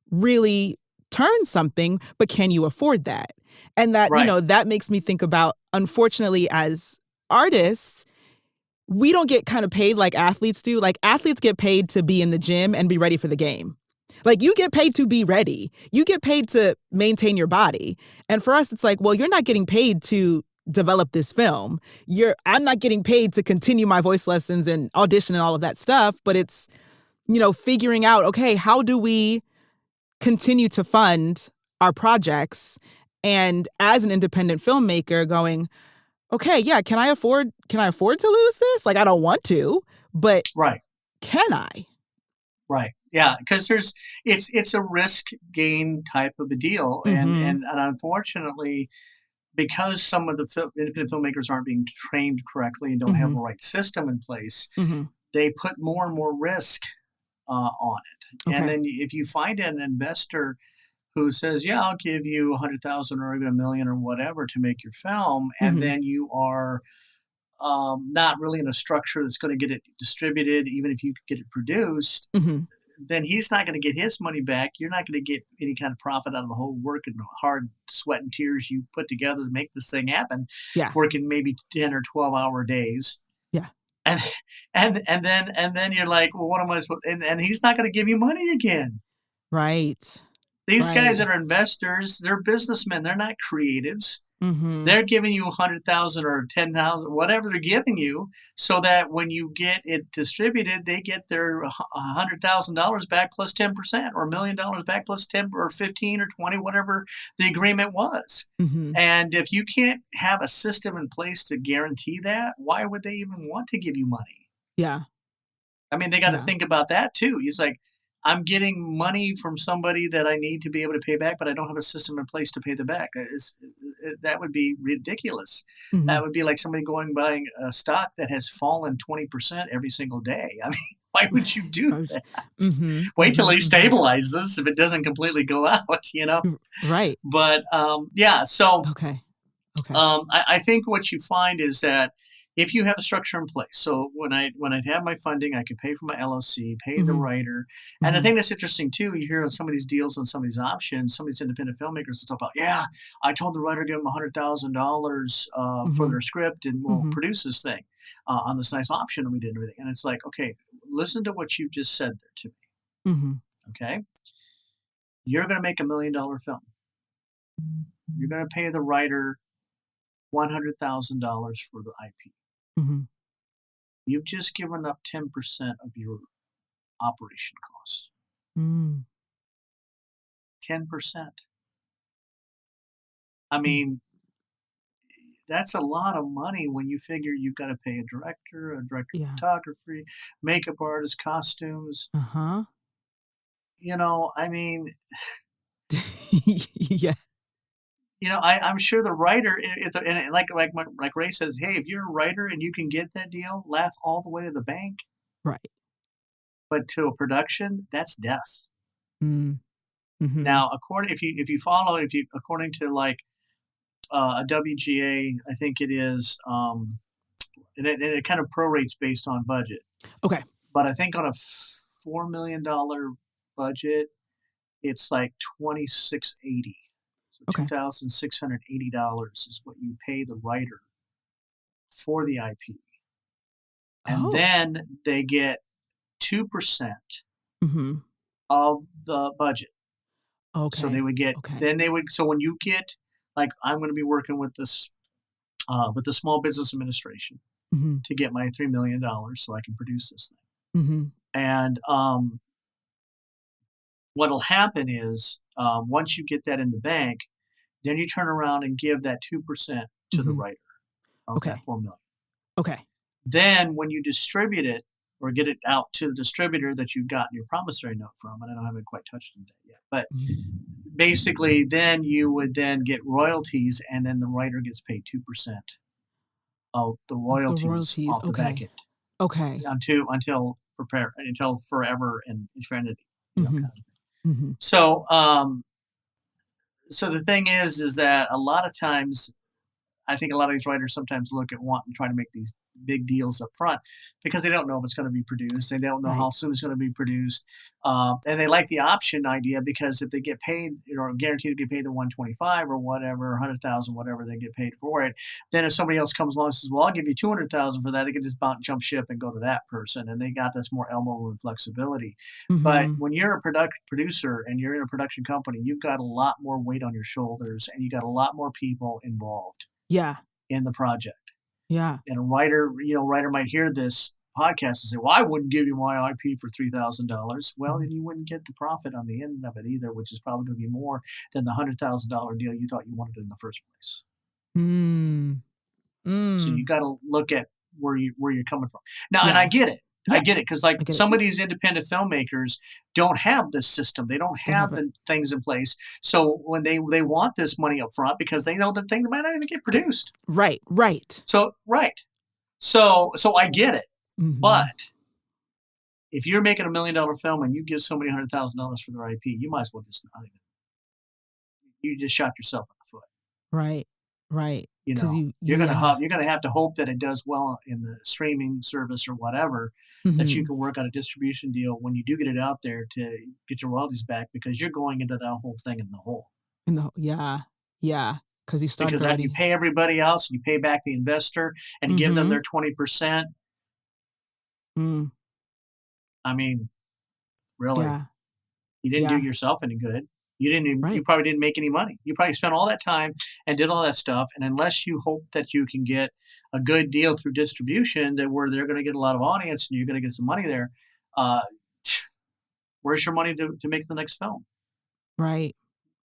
Speaker 1: really turn something, but can you afford that? And that,
Speaker 2: right,
Speaker 1: that makes me think about, unfortunately, as artists, we don't get kind of paid like athletes do. Like athletes get paid to be in the gym and be ready for the game. Like you get paid to be ready. You get paid to maintain your body. And for us, it's like, well, you're not getting paid to develop this film. I'm not getting paid to continue my voice lessons and audition and all of that stuff, but it's, figuring out, okay, how do we continue to fund our projects? And as an independent filmmaker going, okay, yeah, can I afford to lose this? Like I don't want to, but
Speaker 2: right.
Speaker 1: can I?
Speaker 2: Right. Yeah, because it's a risk gain type of a deal,
Speaker 1: Mhm.
Speaker 2: and unfortunately, because some of the independent filmmakers aren't being trained correctly and don't have the
Speaker 1: Mhm.
Speaker 2: right system in place,
Speaker 1: Mhm.
Speaker 2: they put more and more risk on it. And
Speaker 1: Okay.
Speaker 2: then if you find an investor who says, "Yeah, I'll give you 100,000 or even 1 million or whatever to make your film," and
Speaker 1: Mhm.
Speaker 2: then you are not really in a structure that's going to get it distributed, even if you could get it produced,
Speaker 1: Mhm.
Speaker 2: then he's not going to get his money back. You're not going to get any kind of profit out of the whole work and hard sweat and tears you put together to make this thing happen,
Speaker 1: Yeah.
Speaker 2: working maybe 10 or 12-hour days.
Speaker 1: Yeah.
Speaker 2: And and then you're like, well, what am I supposed? And he's not going to give you money again.
Speaker 1: Right.
Speaker 2: These guys
Speaker 1: Right.
Speaker 2: that are investors, they're businessmen. They're not creatives.
Speaker 1: Mhm.
Speaker 2: They're giving you 100,000 or 10,000, whatever they're giving you, so that when you get it distributed, they get their $100,000 back plus 10%, or $1 million back plus 10 or 15 or 20, whatever the agreement was.
Speaker 1: Mhm.
Speaker 2: And if you can't have a system in place to guarantee that, why would they even want to give you money?
Speaker 1: Yeah.
Speaker 2: I mean, they got to
Speaker 1: Yeah.
Speaker 2: think about that too. He's like, I'm getting money from somebody that I need to be able to pay back, but I don't have a system in place to pay them back. That would be ridiculous. That
Speaker 1: Mhm.
Speaker 2: would be like somebody going buying a stock that has fallen 20% every single day. I mean, why would you do that?
Speaker 1: Mhm.
Speaker 2: Wait till
Speaker 1: Mhm.
Speaker 2: he
Speaker 1: Mhm.
Speaker 2: stabilizes if it doesn't completely go out.
Speaker 1: Right.
Speaker 2: But yeah, so
Speaker 1: Okay. Okay.
Speaker 2: I think what you find is that if you have a structure in place, so when I have my funding, I can pay for my LLC, pay the
Speaker 1: Mhm.
Speaker 2: writer, and the
Speaker 1: Mhm.
Speaker 2: thing that's interesting too, you hear on some of these deals and some of these options, some of these independent filmmakers will talk about, yeah, I told the writer to give them $100,000 for
Speaker 1: Mhm.
Speaker 2: their script, and we'll
Speaker 1: Mhm.
Speaker 2: produce this thing on this nice option, and we did and everything, and it's like, okay, listen to what you just said there to me,
Speaker 1: Mhm.
Speaker 2: okay? You're going to make $1 million film. You're going to pay the writer $100,000 for the IP.
Speaker 1: Mhm.
Speaker 2: You've just given up 10% of your operation costs.
Speaker 1: Mm.
Speaker 2: 10%. I
Speaker 1: Mm.
Speaker 2: mean, that's a lot of money when you figure you've got to pay a director of
Speaker 1: Yeah.
Speaker 2: photography, makeup artist, costumes.
Speaker 1: Uh-huh.
Speaker 2: I mean,
Speaker 1: Yeah.
Speaker 2: I'm sure the writer, and like Ray says, hey, if you're a writer and you can get that deal, laugh all the way to the bank.
Speaker 1: Right.
Speaker 2: But to a production, that's death.
Speaker 1: Mm. Mhm.
Speaker 2: Now, according to like a WGA, I think it is, and it kind of prorates based on budget.
Speaker 1: Okay.
Speaker 2: But I think on a $4 million budget, it's like 2680. So
Speaker 1: Okay.
Speaker 2: $2,680 is what you pay the writer for the IP, and
Speaker 1: Oh.
Speaker 2: then they get 2%
Speaker 1: Mhm.
Speaker 2: of the budget. So they
Speaker 1: Okay.
Speaker 2: would get,
Speaker 1: Okay.
Speaker 2: then they would, so when you get, like, I'm going to be working with with the Small Business Administration
Speaker 1: Mhm.
Speaker 2: to get my $3 million so I can produce this thing.
Speaker 1: Mhm.
Speaker 2: And what'll happen is, once you get that in the bank, then you turn around and give that 2% to the
Speaker 1: Mhm.
Speaker 2: writer of that
Speaker 1: Okay.
Speaker 2: 4 million.
Speaker 1: Okay.
Speaker 2: Then when you distribute it or get it out to the distributor that you've gotten your promissory note from, and I haven't quite touched on that yet, but
Speaker 1: Mhm.
Speaker 2: basically then you would then get royalties, and then the writer gets paid 2% of the
Speaker 1: Of the
Speaker 2: royalties
Speaker 1: royalties.
Speaker 2: off the back
Speaker 1: Okay.
Speaker 2: end
Speaker 1: Okay.
Speaker 2: until forever and eternity,
Speaker 1: Mhm.
Speaker 2: kind of.
Speaker 1: Mhm.
Speaker 2: So so the thing is that a lot of times I think a lot of these writers sometimes look at want and try to make these big deals up front because they don't know if it's going to be produced. They don't know
Speaker 1: Right.
Speaker 2: how soon it's going to be produced, and they like the option idea because if they get paid, guaranteed to get paid the 125 or whatever, 100,000, whatever they get paid for it, then if somebody else comes along and says, "Well, I'll give you 200,000 for that," they can just jump ship and go to that person, and they got this more elbow room flexibility. But
Speaker 1: Mhm.
Speaker 2: when you're a producer and you're in a production company, you've got a lot more weight on your shoulders, and you got a lot more people involved
Speaker 1: Yeah.
Speaker 2: in the project.
Speaker 1: Yeah.
Speaker 2: And a writer might hear this podcast and say, "Well, I wouldn't give you my IP for $3,000." Well,
Speaker 1: Mhm.
Speaker 2: then you wouldn't get the profit on the end of it either, which is probably going to be more than the $100,000 deal you thought you wanted in the first place.
Speaker 1: Mm.
Speaker 2: So you
Speaker 1: Mm.
Speaker 2: got to look at where you're coming from now, and I
Speaker 1: Yeah.
Speaker 2: get it. I
Speaker 1: Yeah.
Speaker 2: get it because like
Speaker 1: I get it
Speaker 2: some
Speaker 1: too.
Speaker 2: of these independent filmmakers don't have this system. They don't
Speaker 1: Don't have
Speaker 2: have
Speaker 1: it.
Speaker 2: the things in place. So when they want this money up front because they know the thing might not even get produced.
Speaker 1: Right. Right.
Speaker 2: So right. So I get it. But
Speaker 1: Mhm.
Speaker 2: if you're making $1 million film and you give somebody $100,000 for their IP, you might as well just not even. You just shot yourself in the foot.
Speaker 1: Right. Right.
Speaker 2: You
Speaker 1: 'Cause
Speaker 2: know,
Speaker 1: you yeah.
Speaker 2: you're gonna have to hope that it does well in the streaming service or whatever, that you
Speaker 1: Mhm.
Speaker 2: can work out a distribution deal when you do get it out there to get your royalties back because you're going into that whole thing in the hole.
Speaker 1: In the yeah. Yeah. 'Cause you started
Speaker 2: Because that you
Speaker 1: already.
Speaker 2: pay everybody else, you pay back the investor and give them
Speaker 1: Mhm.
Speaker 2: their 20%.
Speaker 1: Mm.
Speaker 2: I mean, really.
Speaker 1: Yeah.
Speaker 2: You didn't do
Speaker 1: Yeah.
Speaker 2: yourself any good. You
Speaker 1: Right.
Speaker 2: probably didn't make any money. You probably spent all that time and did all that stuff, and unless you hope that you can get a good deal through distribution that where they're gonna get a lot of audience and you're gonna get some money there, uh, where's your money to make the next film?
Speaker 1: Right.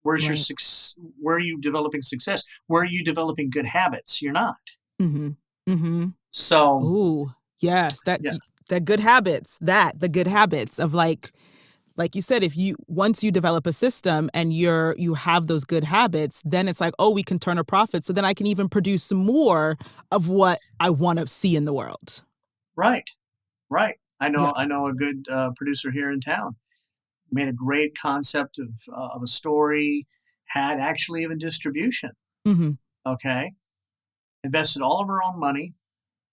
Speaker 2: Where's your
Speaker 1: Right.
Speaker 2: where are you developing success? Where are you developing good habits? You're not.
Speaker 1: Mhm. Mhm.
Speaker 2: So,
Speaker 1: Ooh, yes,
Speaker 2: yeah,
Speaker 1: that good habits, the good habits of like you said, if you once you develop a system and you have those good habits, then it's like, "Oh, we can turn a profit, so then I can even produce more of what I wanna see in the world."
Speaker 2: right, right.
Speaker 1: Yeah.
Speaker 2: I know a good, producer here in town. Made a great concept of a story, had actually even distribution,
Speaker 1: Mhm.
Speaker 2: okay? Invested all of her own money,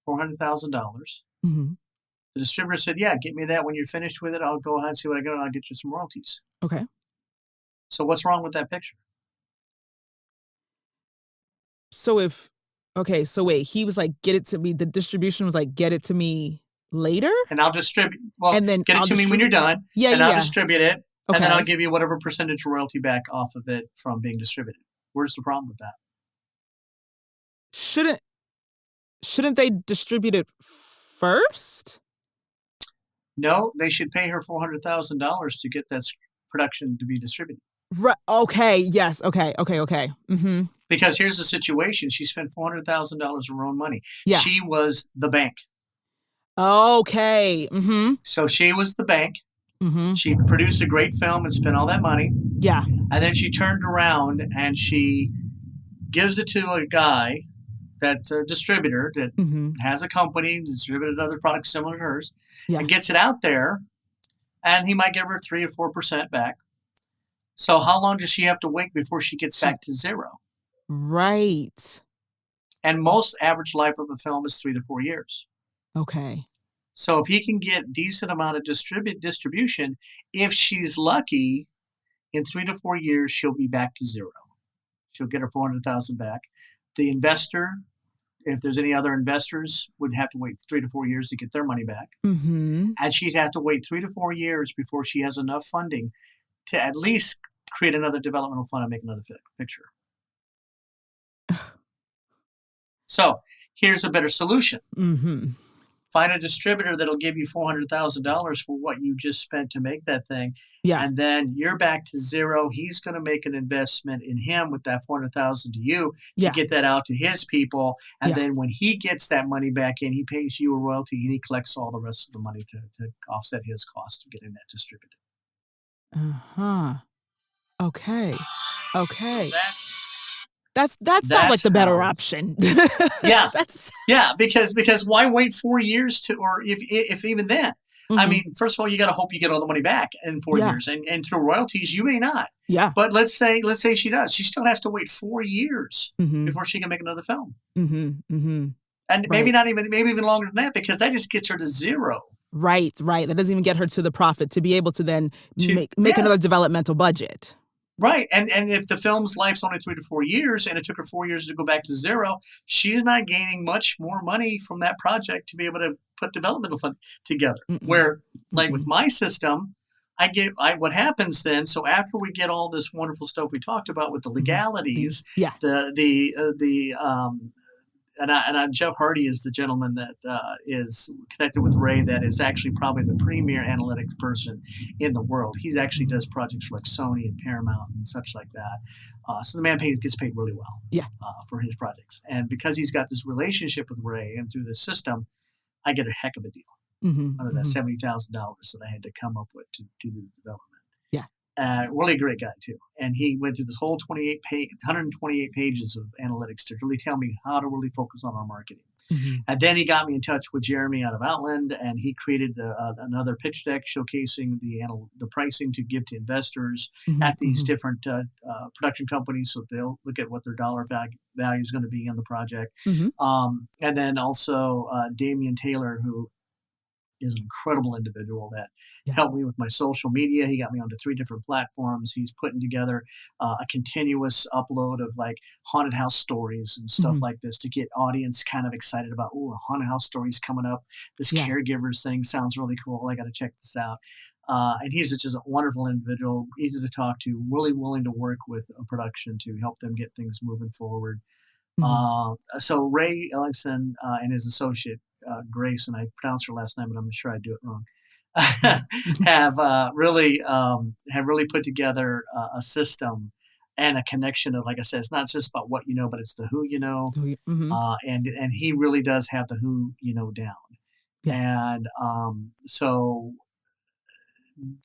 Speaker 2: $400,000.
Speaker 1: Mhm.
Speaker 2: The distributor said, "Yeah, get me that when you're finished with it. I'll go ahead and see what I got, and I'll get you some royalties."
Speaker 1: Okay.
Speaker 2: So what's wrong with that picture?
Speaker 1: So if okay, so wait, he was like, "Get it to me," the distribution was like, "Get it to me later?"
Speaker 2: And I'll distribute well,
Speaker 1: And then
Speaker 2: get it
Speaker 1: I'll
Speaker 2: to me when you're
Speaker 1: distribute
Speaker 2: done,
Speaker 1: Yeah,
Speaker 2: and
Speaker 1: yeah,
Speaker 2: I'll
Speaker 1: yeah.
Speaker 2: distribute it, and then I'll
Speaker 1: Okay.
Speaker 2: give you whatever percentage royalty back off of it from being distributed. Where's the problem with that?
Speaker 1: Shouldn't shouldn't they distribute it first?
Speaker 2: No, they should pay her $400,000 to get that production to be distributed.
Speaker 1: Okay, yes, okay, okay, okay. Mhm.
Speaker 2: Because here's the situation, she spent $400,000 of her own money.
Speaker 1: Yeah.
Speaker 2: She was the bank.
Speaker 1: Okay. Mhm.
Speaker 2: So she was the bank,
Speaker 1: Mm-hmm.
Speaker 2: She produced a great film and spent all that money.
Speaker 1: Yeah.
Speaker 2: And then she turned around and she gives it to a guy that's a distributor that has a company, distributed other products similar to hers,
Speaker 1: Yeah.
Speaker 2: and gets it out there, and he might give her 3 or 4% back. So how long does she have to wait before she gets back to zero?
Speaker 1: Right.
Speaker 2: And most average life of a film is 3 to 4 years.
Speaker 1: Okay.
Speaker 2: So if he can get decent amount of distribution, if she's lucky, in 3 to 4 years, she'll be back to zero. She'll get her 400,000 back. The investor, if there's any other investors, would have to wait 3 to 4 years to get their money back.
Speaker 1: Mm-hmm.
Speaker 2: And she'd have to wait 3 to 4 years before she has enough funding to at least create another developmental fund and make another picture. So here's a better solution.
Speaker 1: Mm-hmm.
Speaker 2: Find a distributor that'll give you $400,000 for what you just spent to make that thing.
Speaker 1: Yeah.
Speaker 2: And then you're back to zero. He's going to make an investment in him with that $400,000 to you to get that out to his people. And then when he gets that money back in, he pays you a royalty and he collects all the rest of the money to offset his cost of getting that distributed.
Speaker 1: Uh-huh. Okay. Okay.
Speaker 2: So
Speaker 1: that sounds like the better option.
Speaker 2: Yeah. Yeah, because why wait 4 years or if even then? Mm-hmm. I mean, first of all, you got to hope you get all the money back in 4 years, and through royalties, you may not.
Speaker 1: Yeah.
Speaker 2: But let's say she does. She still has to wait 4 years before she can make another film.
Speaker 1: Mm-hmm. Mm-hmm.
Speaker 2: And maybe even longer than that, because that just gets her to zero.
Speaker 1: Right. That doesn't even get her to the profit to be able to then make another developmental budget.
Speaker 2: Right. And if the film's life's only 3 to 4 years and it took her 4 years to go back to zero, she's not gaining much more money from that project to be able to put developmental fund together. Mm-mm. Where, like with my system, what happens then, so after we get all this wonderful stuff we talked about with the legalities, and Jeff Hardy is the gentleman that is connected with Ray that is actually probably the premier analytics person in the world. He actually does projects for like Sony and Paramount and such like that. So the man gets paid really well for his projects. And because he's got this relationship with Ray and through the system, I get a heck of a deal under that $70,000 that I had to come up with to do the development. Really great guy too, and he went through this whole 128 pages of analytics to really tell me how to really focus on our marketing. Mm-hmm. And then he got me in touch with Jeremy out of Outland, and he created another pitch deck showcasing the pricing to give to investors at these different production companies, so they'll look at what their dollar value is going to be on the project. Mm-hmm. And then also Damian Taylor, who is an incredible individual that helped me with my social media. He got me onto 3 different platforms. He's putting together a continuous upload of like haunted house stories and stuff like this to get audience kind of excited about, a haunted house stories coming up. This Caregivers thing sounds really cool. I got to check this out. And he's just a wonderful individual, easy to talk to, really willing to work with a production to help them get things moving forward. Mm-hmm. So Ray Ellingson and his associate, Grace, and I pronounced her last name, but I'm sure I do it wrong, have really put together a system and a connection of, like I said, it's not just about what you know, but it's the who you know. And he really does have the who you know down. And so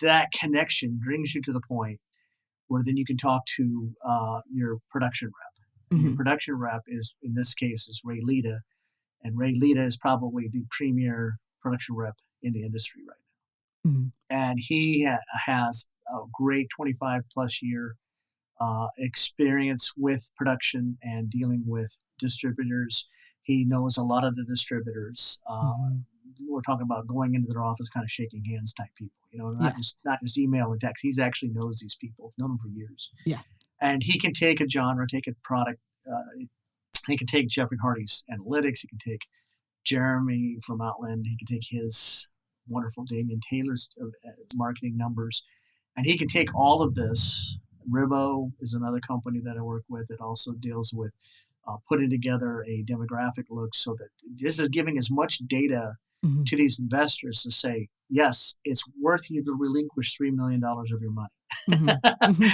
Speaker 2: that connection brings you to the point where then you can talk to your production rep. Your production rep is, in this case, is Ray Lita. And Ray Lita is probably the premier production rep in the industry right now. Mm-hmm. And he has a great 25 plus year experience with production and dealing with distributors. He knows a lot of the distributors. We're talking about going into their office, kind of shaking hands type people, not just email and text. He actually knows these people, known them for years. Yeah. And he can take a genre, take a product, he can take Jeffrey Hardy's analytics. He can take Jeremy from Outland. He can take his wonderful Damian Taylor's marketing numbers. And he can take all of this. Ribbo is another company that I work with that also deals with putting together a demographic look so that this is giving as much data to these investors to say, yes, it's worth you to relinquish $3 million of your money.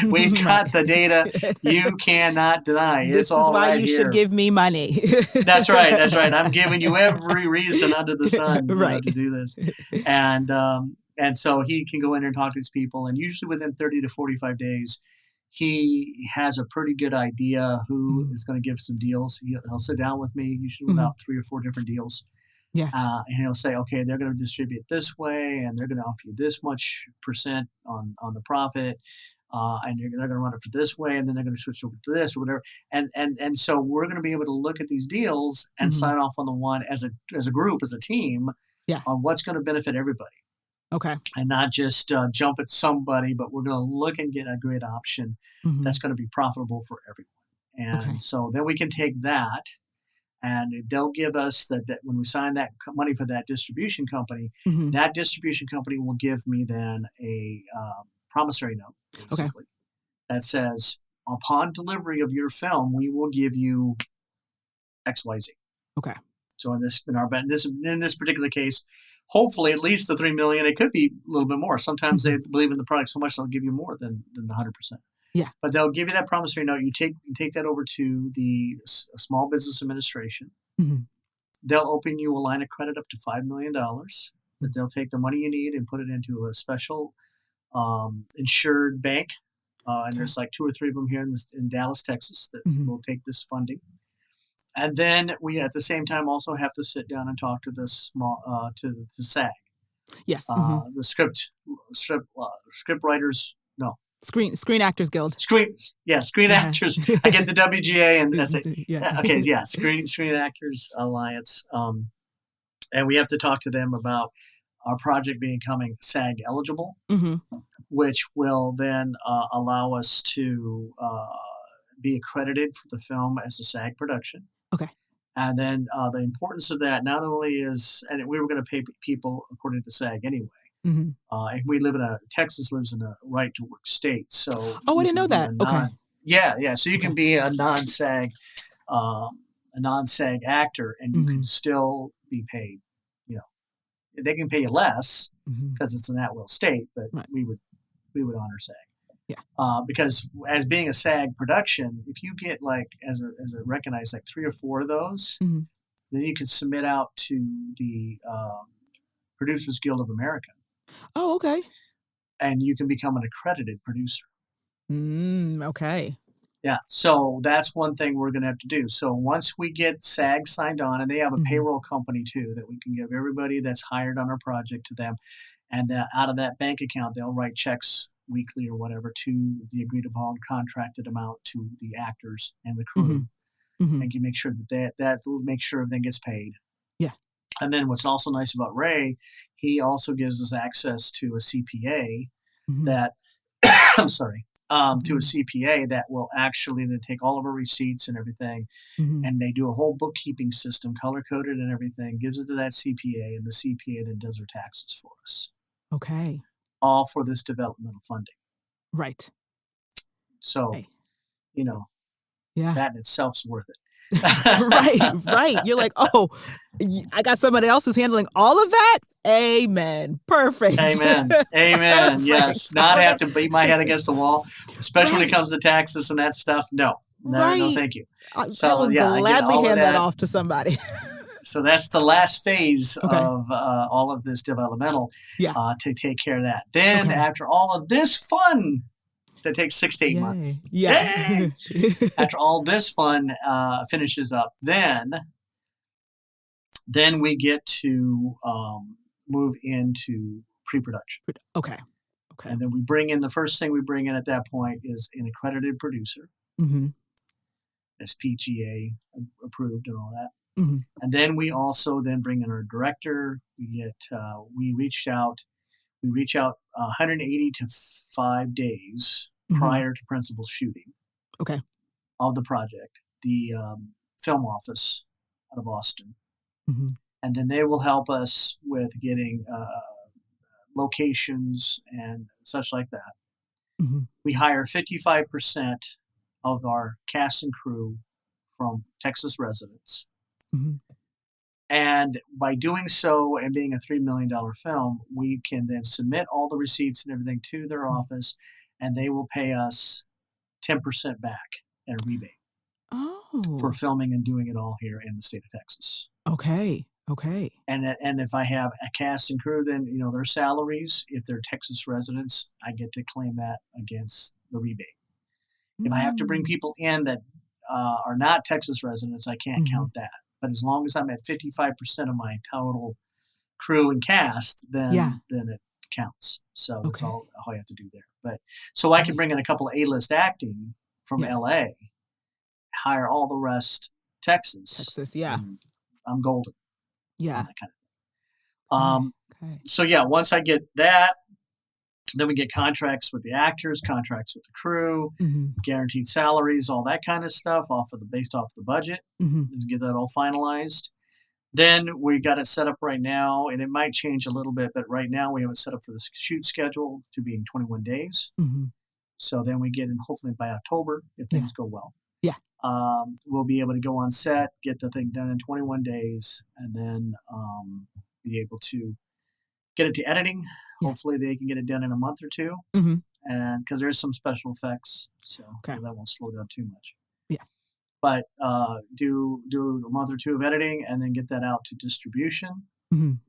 Speaker 2: We've got the data. You cannot deny.
Speaker 1: This
Speaker 2: it's all
Speaker 1: is why
Speaker 2: right
Speaker 1: you
Speaker 2: here.
Speaker 1: should give me money.
Speaker 2: That's right. I'm giving you every reason under the sun to do this. And And so he can go in and talk to these people, and usually within 30 to 45 days, he has a pretty good idea who
Speaker 1: Mhm.
Speaker 2: is going to give some deals. He'll sit down with me, usually with
Speaker 1: Mhm.
Speaker 2: about 3 or 4 different deals,
Speaker 1: Yeah.
Speaker 2: and he'll say, "Okay, they're going to distribute this way, and they're going to offer you this much percent on the profit, and they're going to run it for this way, and then they're going to switch over to this or whatever." And so we're going to be able to look at these deals and
Speaker 1: Mhm.
Speaker 2: sign off on the one as a group, as a team,
Speaker 1: Yeah.
Speaker 2: on what's going to benefit everybody,
Speaker 1: Okay.
Speaker 2: and not just jump at somebody, but we're going to look and get a great option that's
Speaker 1: Mhm.
Speaker 2: going to be profitable for everyone. And
Speaker 1: Okay.
Speaker 2: so then we can take that, and they'll give us that when we sign that money for that distribution company,
Speaker 1: Mhm.
Speaker 2: that distribution company will give me then a promissory note,
Speaker 1: Okay.
Speaker 2: basically, that says, upon delivery of your film, we will give you XYZ.
Speaker 1: Okay.
Speaker 2: So in this particular case, hopefully at least the 3 million. It could be a little bit more. Sometimes they
Speaker 1: Mhm.
Speaker 2: believe in the product so much they'll give you more than the 100%.
Speaker 1: Yeah.
Speaker 2: But they'll give you that promissory note. You take that over to the Small Business Administration.
Speaker 1: Mhm.
Speaker 2: They'll open you a line of credit up to $5 million. That
Speaker 1: Mhm.
Speaker 2: they'll take the money you need and put it into a special insured bank. And
Speaker 1: Okay.
Speaker 2: there's like 2 or 3 of them here in Dallas, Texas, that
Speaker 1: Mhm.
Speaker 2: will take this funding. And then we, at the same time, also have to sit down and talk to the SAG,
Speaker 1: Yes. Mhm.
Speaker 2: the script writers. No,
Speaker 1: Screen Actors Guild.
Speaker 2: screen
Speaker 1: Uh-huh.
Speaker 2: actors. I get the WGA and SA.
Speaker 1: Yeah.
Speaker 2: Okay, yeah, Screen Actors Alliance. And we have to talk to them about our project becoming SAG eligible,
Speaker 1: Mhm.
Speaker 2: which will then allow us to be accredited for the film as a SAG production.
Speaker 1: Okay.
Speaker 2: And then the importance of that not only is, and we were going to pay people according to SAG anyway.
Speaker 1: Mhm.
Speaker 2: And we live in Texas lives in a right to work state, so
Speaker 1: Oh, I
Speaker 2: you
Speaker 1: didn't
Speaker 2: can
Speaker 1: know
Speaker 2: be
Speaker 1: that.
Speaker 2: a
Speaker 1: Okay.
Speaker 2: yeah, so you can
Speaker 1: Okay.
Speaker 2: be a non-SAG actor, and you can
Speaker 1: Mhm.
Speaker 2: still be paid. You know, they can pay you less
Speaker 1: Mhm.
Speaker 2: because it's an at-will state, but
Speaker 1: Right.
Speaker 2: we would honor SAG.
Speaker 1: Yeah.
Speaker 2: Because as being a SAG production, if you get like as a recognized like 3 or 4 of those,
Speaker 1: Mhm.
Speaker 2: then you can submit out to the Producers Guild of America,
Speaker 1: Oh, okay.
Speaker 2: and you can become an accredited producer.
Speaker 1: Okay.
Speaker 2: Yeah, so that's one thing we're going to have to do. So once we get SAG signed on, and they have a
Speaker 1: Mhm.
Speaker 2: payroll company too that we can give everybody that's hired on our project to them, and out of that bank account they'll write checks weekly or whatever to the agreed upon contracted amount to the actors and the crew,
Speaker 1: Mhm. Mhm.
Speaker 2: and can make sure that will make sure everything gets paid.
Speaker 1: Yeah.
Speaker 2: And then what's also nice about Ray, he also gives us access to a CPA
Speaker 1: Mhm.
Speaker 2: that I'm sorry, to a
Speaker 1: Mhm.
Speaker 2: CPA that will actually then take all of our receipts and everything,
Speaker 1: Mhm.
Speaker 2: and they do a whole bookkeeping system, color coded and everything, gives it to that CPA, and the CPA then does our taxes for us,
Speaker 1: Okay.
Speaker 2: all for this developmental funding.
Speaker 1: Right.
Speaker 2: So,
Speaker 1: Hey.
Speaker 2: you know,
Speaker 1: Yeah.
Speaker 2: that in itself's worth it.
Speaker 1: Right, right. You're like, "Oh, I got somebody else who's handling all of that? Amen. Perfect."
Speaker 2: Amen. Amen. Yes.
Speaker 1: Perfect.
Speaker 2: Not
Speaker 1: Oh,
Speaker 2: have
Speaker 1: that
Speaker 2: to beat my head against the wall, especially when it
Speaker 1: right,
Speaker 2: comes to taxes and that stuff. No, no, no,
Speaker 1: right.
Speaker 2: thank you.
Speaker 1: I
Speaker 2: So
Speaker 1: will
Speaker 2: yeah, I get
Speaker 1: gladly
Speaker 2: all of
Speaker 1: hand that
Speaker 2: that.
Speaker 1: off to somebody.
Speaker 2: So that's the last phase
Speaker 1: Okay.
Speaker 2: of all of this developmental,
Speaker 1: Yeah.
Speaker 2: to take care of that. Then
Speaker 1: Okay.
Speaker 2: after all of this fun, that takes 6 to 8 months.
Speaker 1: Yay. Yeah.
Speaker 2: Yay! After all this fun finishes up, then we get to move into pre-production.
Speaker 1: Okay. Okay.
Speaker 2: And then we bring in the first thing we bring in at that point is an accredited producer,
Speaker 1: Mhm.
Speaker 2: SPGA approved and all that.
Speaker 1: Mhm.
Speaker 2: And then we also then bring in our director. We reach out 180 to 5 days
Speaker 1: Mhm.
Speaker 2: prior to principal shooting
Speaker 1: Okay.
Speaker 2: of the project. The film office out of Austin,
Speaker 1: Mhm.
Speaker 2: and then they will help us with getting locations and such like that.
Speaker 1: Mhm.
Speaker 2: We hire 55% of our cast and crew from Texas residents.
Speaker 1: Mhm.
Speaker 2: And by doing so and being a $3 million film, we can then submit all the receipts and everything to their
Speaker 1: Mhm.
Speaker 2: office, and they will pay us 10% back in a rebate for
Speaker 1: Oh.
Speaker 2: filming and doing it all here in the state of Texas.
Speaker 1: Okay. Okay.
Speaker 2: And if I have a cast and crew, then their salaries, if they're Texas residents, I get to claim that against the rebate. If I have to bring
Speaker 1: Mm.
Speaker 2: people in that are not Texas residents, I can't
Speaker 1: Mhm.
Speaker 2: count that. But as long as I'm at 55% of my total crew and cast,
Speaker 1: Yeah.
Speaker 2: then it counts. So that's
Speaker 1: Okay.
Speaker 2: all I have to do there. But so I can
Speaker 1: Right.
Speaker 2: bring in a couple of A-list acting from
Speaker 1: Yeah.
Speaker 2: LA, hire all the rest Texas,
Speaker 1: Texas. Yeah.
Speaker 2: and I'm golden on
Speaker 1: Yeah.
Speaker 2: that kind of.
Speaker 1: Okay. Okay.
Speaker 2: So yeah, once I get that, then we get contracts with the actors, contracts with the crew,
Speaker 1: Mhm.
Speaker 2: guaranteed salaries, all that kind of stuff based off the budget,
Speaker 1: Mhm.
Speaker 2: and get that all finalized. Then we got it set up right now, and it might change a little bit, but right now we have it set up for the shoot schedule to being 21 days.
Speaker 1: Mhm.
Speaker 2: So then we get in hopefully by October if
Speaker 1: Yeah.
Speaker 2: things go well.
Speaker 1: Yeah.
Speaker 2: We'll be able to go on set, get the thing done in 21 days, and then be able to get it to editing.
Speaker 1: Yeah.
Speaker 2: Hopefully they can get it done in a month or two,
Speaker 1: Mhm.
Speaker 2: and because there's some special effects, so
Speaker 1: Okay.
Speaker 2: that won't slow down too much.
Speaker 1: Yeah.
Speaker 2: But do a month or two of editing, and then get that out to distribution.
Speaker 1: Mhm.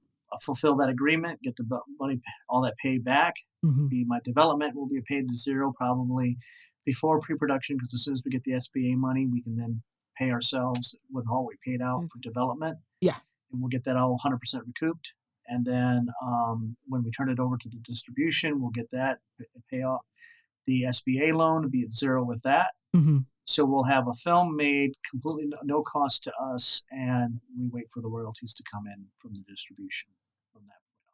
Speaker 2: Fulfill that agreement, get the money, all that paid back.
Speaker 1: Mhm.
Speaker 2: My development will be paid to zero probably before pre-production, because as soon as we get the SBA money, we can then pay ourselves with all we paid out for development,
Speaker 1: Yeah.
Speaker 2: and we'll get that all 100% recouped. And then when we turn it over to the distribution, we'll get that pay off the SBA loan to be at zero with that.
Speaker 1: Mhm.
Speaker 2: So we'll have a film made completely no cost to us, and we wait for the royalties to come in from the distribution from that point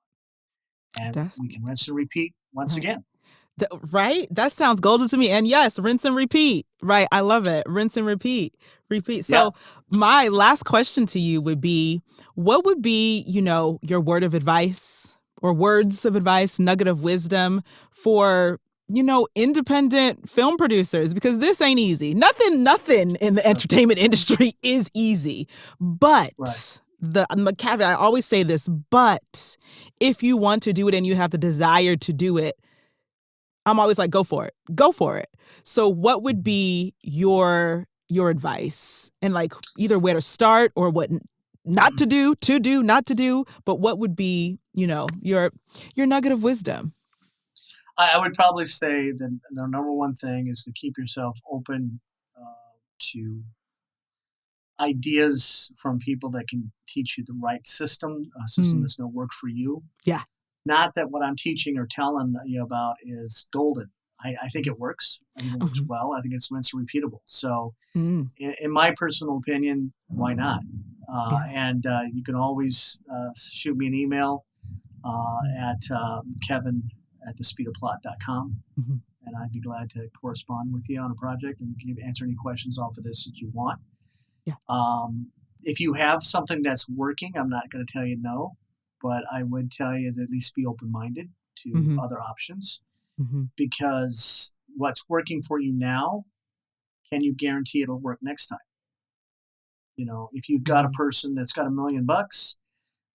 Speaker 2: on. And
Speaker 1: That's
Speaker 2: we can rinse and repeat once
Speaker 1: right.
Speaker 2: again.
Speaker 1: Right? That sounds golden to me. And yes, rinse and repeat. Right. I love it. Rinse and repeat. Repeat.
Speaker 2: Yeah.
Speaker 1: So, my last question to you would be, what would be, your word of advice or words of advice, nugget of wisdom for, independent film producers? Because this ain't easy. Nothing in the entertainment industry is easy.
Speaker 2: Right.
Speaker 1: But the caveat, I always say this, but if you want to do it and you have the desire to do it, I'm always like, go for it. Go for it. So what would be your advice? And like either where to start or what not to do, not to do, but what would be, your nugget of wisdom?
Speaker 2: I would probably say the number one thing is to keep yourself open to ideas from people that can teach you the right system, a system
Speaker 1: Mm,
Speaker 2: that's going to work for you.
Speaker 1: yeah.
Speaker 2: Not that what I'm teaching or telling you about is golden. I think it works. I think it works
Speaker 1: Mhm.
Speaker 2: well. I think it's rinse and repeatable. So,
Speaker 1: Mm,
Speaker 2: in my personal opinion, why not?
Speaker 1: yeah.
Speaker 2: And you can always shoot me an email at Kevin at thespeedofplot.com,
Speaker 1: Mhm.
Speaker 2: and I'd be glad to correspond with you on a project and answer any questions off of this that you want.
Speaker 1: Yeah.
Speaker 2: If you have something that's working, I'm not going to tell you no, but I would tell you to at least be open minded to
Speaker 1: Mhm.
Speaker 2: other options,
Speaker 1: Mhm.
Speaker 2: because what's working for you now, can you guarantee it'll work next time? If you've got a
Speaker 1: Mhm.
Speaker 2: person that's got $1 million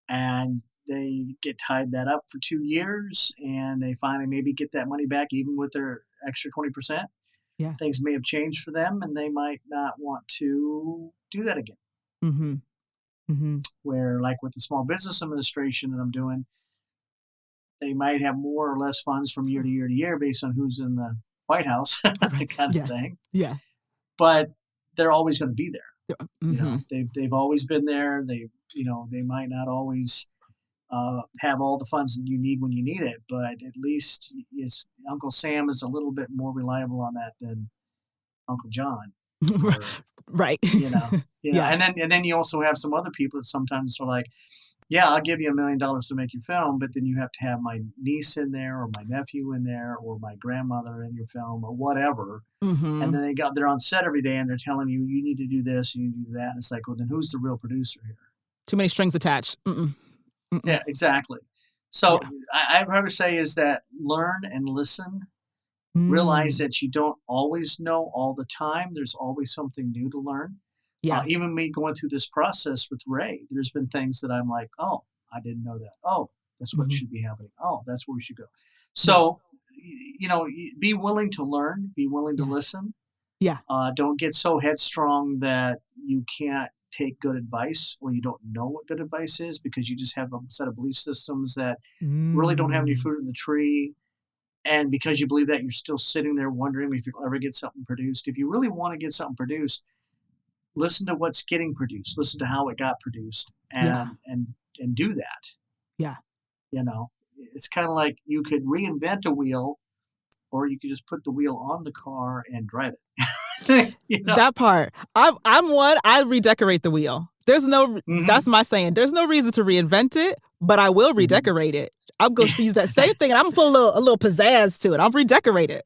Speaker 2: and they get tied that up for 2 years and they finally maybe get that money back, even with their extra 20%,
Speaker 1: Yeah.
Speaker 2: things may have changed for them and they might not want to do that again.
Speaker 1: Mhm. Mhm.
Speaker 2: Where, like with the Small Business Administration that I'm doing, they might have more or less funds from year to year to year based on who's in the White House,
Speaker 1: Right.
Speaker 2: kind of
Speaker 1: Yeah.
Speaker 2: thing.
Speaker 1: Yeah.
Speaker 2: But they're always going to be there.
Speaker 1: Yeah. Mhm.
Speaker 2: They've always been there. They might not always have all the funds that you need when you need it, but at least Uncle Sam is a little bit more reliable on that than Uncle John. Or
Speaker 1: Right. Yeah.
Speaker 2: and then you also have some other people that sometimes are like, yeah, I'll give you $1 million to make your film, but then you have to have my niece in there or my nephew in there or my grandmother in your film or whatever. And
Speaker 1: Mhm.
Speaker 2: then they're on set every day and they're telling you, you need to do this, you need to do that. And it's like, well, then who's the real producer here?
Speaker 1: Too many strings attached. Mm-mm. Mm-mm.
Speaker 2: Yeah, exactly. So
Speaker 1: Yeah.
Speaker 2: I'd rather say is that learn and listen. Realize
Speaker 1: Mm.
Speaker 2: that you don't always know all the time. There's always something new to learn.
Speaker 1: Yeah.
Speaker 2: Even me going through this process with Ray, there's been things that I'm like, oh, I didn't know that. Oh, that's what
Speaker 1: Mhm.
Speaker 2: should be happening. Oh, that's where we should go.
Speaker 1: Yeah.
Speaker 2: So, be willing to learn, be willing to
Speaker 1: Yeah.
Speaker 2: listen.
Speaker 1: Yeah.
Speaker 2: Don't get so headstrong that you can't take good advice, or you don't know what good advice is because you just have a set of belief systems that really don't have any
Speaker 1: Mm.
Speaker 2: fruit in the tree. And because you believe that, you're still sitting there wondering if you'll ever get something produced. If you really want to get something produced, listen to what's getting produced, listen to how it got produced,
Speaker 1: Yeah.
Speaker 2: and do that.
Speaker 1: Yeah.
Speaker 2: You know, it's kind of like you could reinvent a wheel, or you could just put the wheel on the car and drive it. You know?
Speaker 1: That part. I'm one. I redecorate the wheel. That's
Speaker 2: Hmm.
Speaker 1: my saying. There's no reason to reinvent it, but I will
Speaker 2: Hmm.
Speaker 1: redecorate it. I'm going to use that same thing and I'm going to put a little pizzazz to it. I'll redecorate it.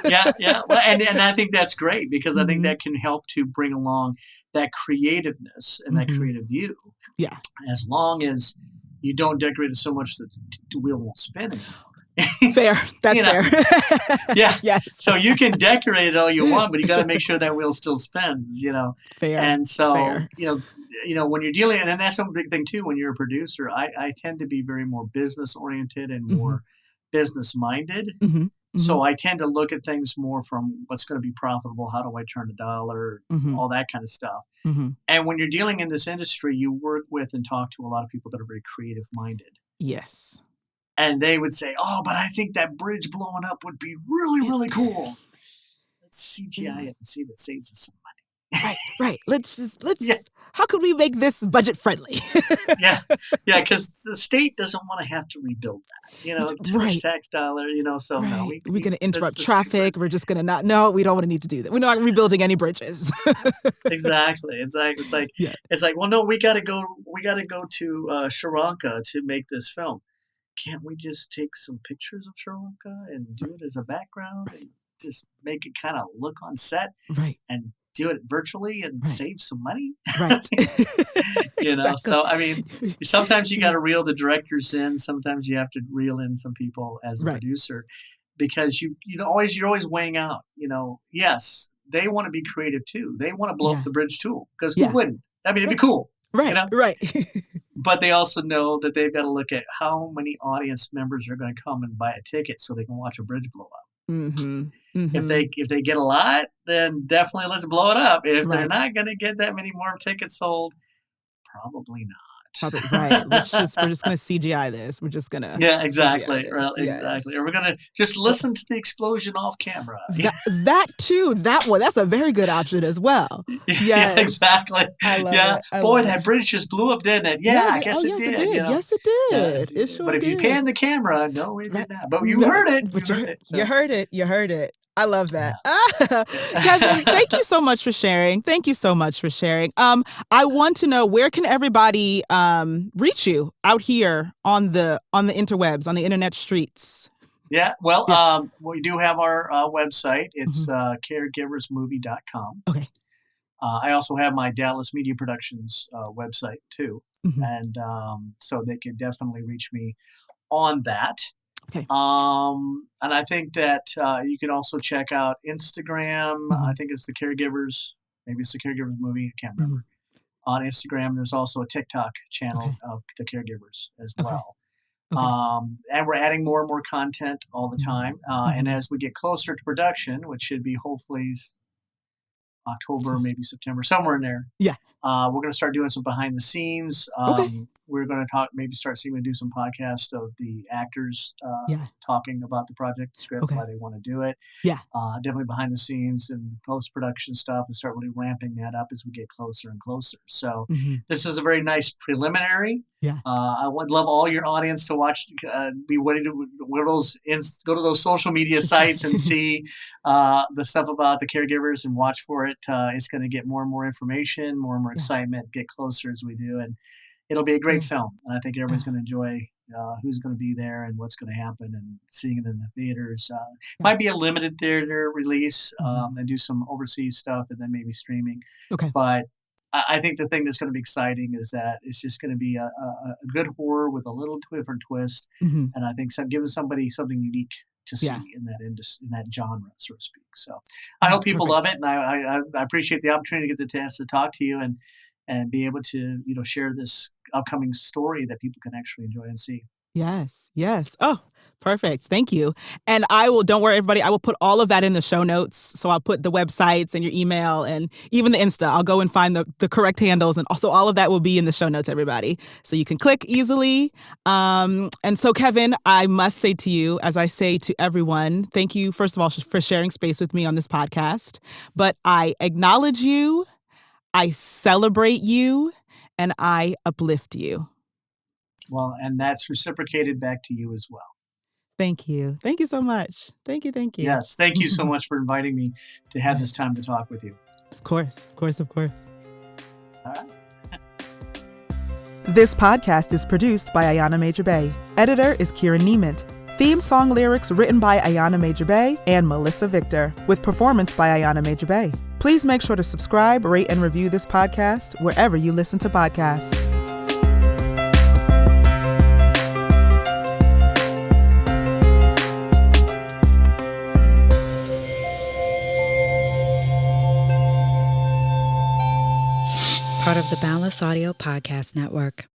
Speaker 2: Yeah, yeah. Well, and I think that's great because I think
Speaker 1: Hmm.
Speaker 2: that can help to bring along that creativeness and that
Speaker 1: Hmm.
Speaker 2: creative view.
Speaker 1: Yeah.
Speaker 2: As long as you don't decorate it so much that the wheel won't spin anymore.
Speaker 1: Fair. That's
Speaker 2: You know?
Speaker 1: fair.
Speaker 2: Yeah.
Speaker 1: Yes.
Speaker 2: So you can decorate it all you want, but you got to make sure that wheel still spins.
Speaker 1: Fair.
Speaker 2: And so
Speaker 1: Fair.
Speaker 2: when you're dealing, and that's some big thing too. When you're a producer, I tend to be very more business oriented and
Speaker 1: Hmm.
Speaker 2: more business minded.
Speaker 1: Hmm. Hmm.
Speaker 2: So I tend to look at things more from what's going to be profitable, how do I turn a dollar,
Speaker 1: Hmm.
Speaker 2: all that kind of stuff.
Speaker 1: Hmm.
Speaker 2: And when you're dealing in this industry, you work with and talk to a lot of people that are very creative minded.
Speaker 1: Yes.
Speaker 2: And they would say, "Oh, but I think that bridge blowing up would be really,
Speaker 1: It-
Speaker 2: really cool. Let's CGI it and see if it saves us some money."
Speaker 1: Right, right.
Speaker 2: Yeah,
Speaker 1: How could we make this budget friendly?
Speaker 2: yeah, yeah. Because the state doesn't want to have to rebuild that. Too much
Speaker 1: Right,
Speaker 2: tax dollar. So no,
Speaker 1: right. We're
Speaker 2: we
Speaker 1: going to interrupt
Speaker 2: that's too much.
Speaker 1: traffic. We're just going to not, no, we don't want to need to do that. We're not rebuilding any bridges.
Speaker 2: Exactly.
Speaker 1: Yeah.
Speaker 2: It's like, well, no, we gotta go to Sri Lanka to make this film. Can't we just take some pictures of Sri Lanka and do it as a background and just make it kind of look on set
Speaker 1: Right,
Speaker 2: and do it virtually and
Speaker 1: right,
Speaker 2: save some money?
Speaker 1: right. Exactly.
Speaker 2: So I mean, sometimes you got to reel the directors in. Sometimes you have to reel in some people as a
Speaker 1: Right.
Speaker 2: producer because you're always weighing out. Yes, they want to be creative too. They want to blow up
Speaker 1: Yeah,
Speaker 2: the bridge too because who
Speaker 1: yeah.
Speaker 2: wouldn't? I mean, it'd be
Speaker 1: Right,
Speaker 2: cool. You
Speaker 1: right,
Speaker 2: know,
Speaker 1: right.
Speaker 2: but they also know that they've got to look at how many audience members are going to come and buy a ticket so they can watch a bridge blow up.
Speaker 1: Mhm,
Speaker 2: If
Speaker 1: mhm.
Speaker 2: they get a lot, then definitely let's blow it up. If they're
Speaker 1: Right.
Speaker 2: not going to get that many more tickets sold, probably
Speaker 1: Probably right.
Speaker 2: not.
Speaker 1: We're just gonna CGI this. We're just gonna
Speaker 2: Yeah,
Speaker 1: CGI
Speaker 2: exactly.
Speaker 1: this.
Speaker 2: Well, exactly. Or
Speaker 1: Yes.
Speaker 2: we're gonna just
Speaker 1: Uh,
Speaker 2: listen to the explosion off camera.
Speaker 1: that too, that's a very good option as well.
Speaker 2: Yeah,
Speaker 1: Yes.
Speaker 2: exactly.
Speaker 1: I love
Speaker 2: Yeah.
Speaker 1: it. I
Speaker 2: Boy,
Speaker 1: love it.
Speaker 2: that bridge just blew up, didn't it?
Speaker 1: Yeah,
Speaker 2: Yeah, I
Speaker 1: oh,
Speaker 2: guess it
Speaker 1: yes, it
Speaker 2: did.
Speaker 1: did. Yes, it
Speaker 2: Yeah.
Speaker 1: did. It
Speaker 2: But
Speaker 1: sure
Speaker 2: if you
Speaker 1: did.
Speaker 2: pan the camera, no, it
Speaker 1: Right.
Speaker 2: did not. But you
Speaker 1: No,
Speaker 2: heard it. You
Speaker 1: but
Speaker 2: heard it.
Speaker 1: you
Speaker 2: So
Speaker 1: heard it. You heard it. I love
Speaker 2: yeah.
Speaker 1: that. Kevin, thank you so much for sharing. Thank you so much for sharing. I want to know, where can everybody reach you out here on the interwebs, on the internet streets?
Speaker 2: Yeah. Well,
Speaker 1: Yeah.
Speaker 2: we do have our website. It's
Speaker 1: Mhm.
Speaker 2: caregiversmovie.com.
Speaker 1: Okay.
Speaker 2: I also have my Dallas Media Productions website too,
Speaker 1: Mhm.
Speaker 2: and so they can definitely reach me on that.
Speaker 1: Okay.
Speaker 2: And I think that you can also check out Instagram. I
Speaker 1: Mhm.
Speaker 2: think it's the Caregivers. Maybe it's the Caregivers movie. I can't remember.
Speaker 1: Mhm.
Speaker 2: On Instagram, there's also a TikTok channel
Speaker 1: Okay.
Speaker 2: of the Caregivers as
Speaker 1: Okay.
Speaker 2: well.
Speaker 1: Okay.
Speaker 2: And we're adding more and more content all the
Speaker 1: Mhm.
Speaker 2: time. And
Speaker 1: Mhm.
Speaker 2: as we get closer to production, which should be hopefully October, maybe September, somewhere in there.
Speaker 1: Yeah.
Speaker 2: We're going to start doing some behind the scenes.
Speaker 1: Okay.
Speaker 2: We're going to maybe start seeing do some podcast of the actors
Speaker 1: Yeah.
Speaker 2: talking about the project, the script,
Speaker 1: Okay.
Speaker 2: why they want to do it.
Speaker 1: Yeah.
Speaker 2: Definitely behind the scenes and post production stuff, and start really ramping that up as we get closer and closer. So
Speaker 1: Mhm.
Speaker 2: this is a very nice preliminary.
Speaker 1: Yeah.
Speaker 2: I would love all your audience to watch. Be ready to go to those social media sites and see the stuff about the Caregivers and watch for it. It's going to get more and more information, more and more
Speaker 1: Yeah.
Speaker 2: excitement, get closer as we do, and it'll be a great
Speaker 1: Yeah.
Speaker 2: film. And I think
Speaker 1: Uh,
Speaker 2: everybody's going to enjoy who's going to be there and what's going to happen, and seeing it in the theaters.
Speaker 1: yeah.
Speaker 2: Might be a limited theater release
Speaker 1: Mhm.
Speaker 2: and do some overseas stuff, and then maybe streaming.
Speaker 1: Okay.
Speaker 2: But I think the thing that's going to be exciting is that it's just going to be a good horror with a little different twist,
Speaker 1: Mhm.
Speaker 2: and I think giving somebody something unique to
Speaker 1: Yeah.
Speaker 2: see in that in that genre, so to speak. So I
Speaker 1: Oh,
Speaker 2: hope people love
Speaker 1: perfect.
Speaker 2: it, and I appreciate the opportunity to get the chance to talk to you and be able to share this upcoming story that people can actually enjoy and see.
Speaker 1: Yes. Yes. Oh, Perfect. Thank you. And don't worry, everybody, I will put all of that in the show notes. So I'll put the websites and your email and even the Insta. I'll go and find the correct handles. And also all of that will be in the show notes, everybody. So you can click easily. And so, Kevin, I must say to you, as I say to everyone, thank you, first of all, for sharing space with me on this podcast. But I acknowledge you, I celebrate you, and I uplift you.
Speaker 2: Well, and that's reciprocated back to you as well.
Speaker 1: Thank you. Thank you so much. Thank you. Thank you.
Speaker 2: Yes, thank you so much for inviting me to have this time to talk with you.
Speaker 1: Of course.
Speaker 2: All right.
Speaker 1: This podcast is produced by Ayana Major Bay. Editor is Kieran Niement. Theme song lyrics written by Ayana Major Bay and Melissa Victor, with performance by Ayana Major Bay. Please make sure to subscribe, rate, and review this podcast wherever you listen to podcasts.
Speaker 3: Part of the Boundless Audio Podcast Network.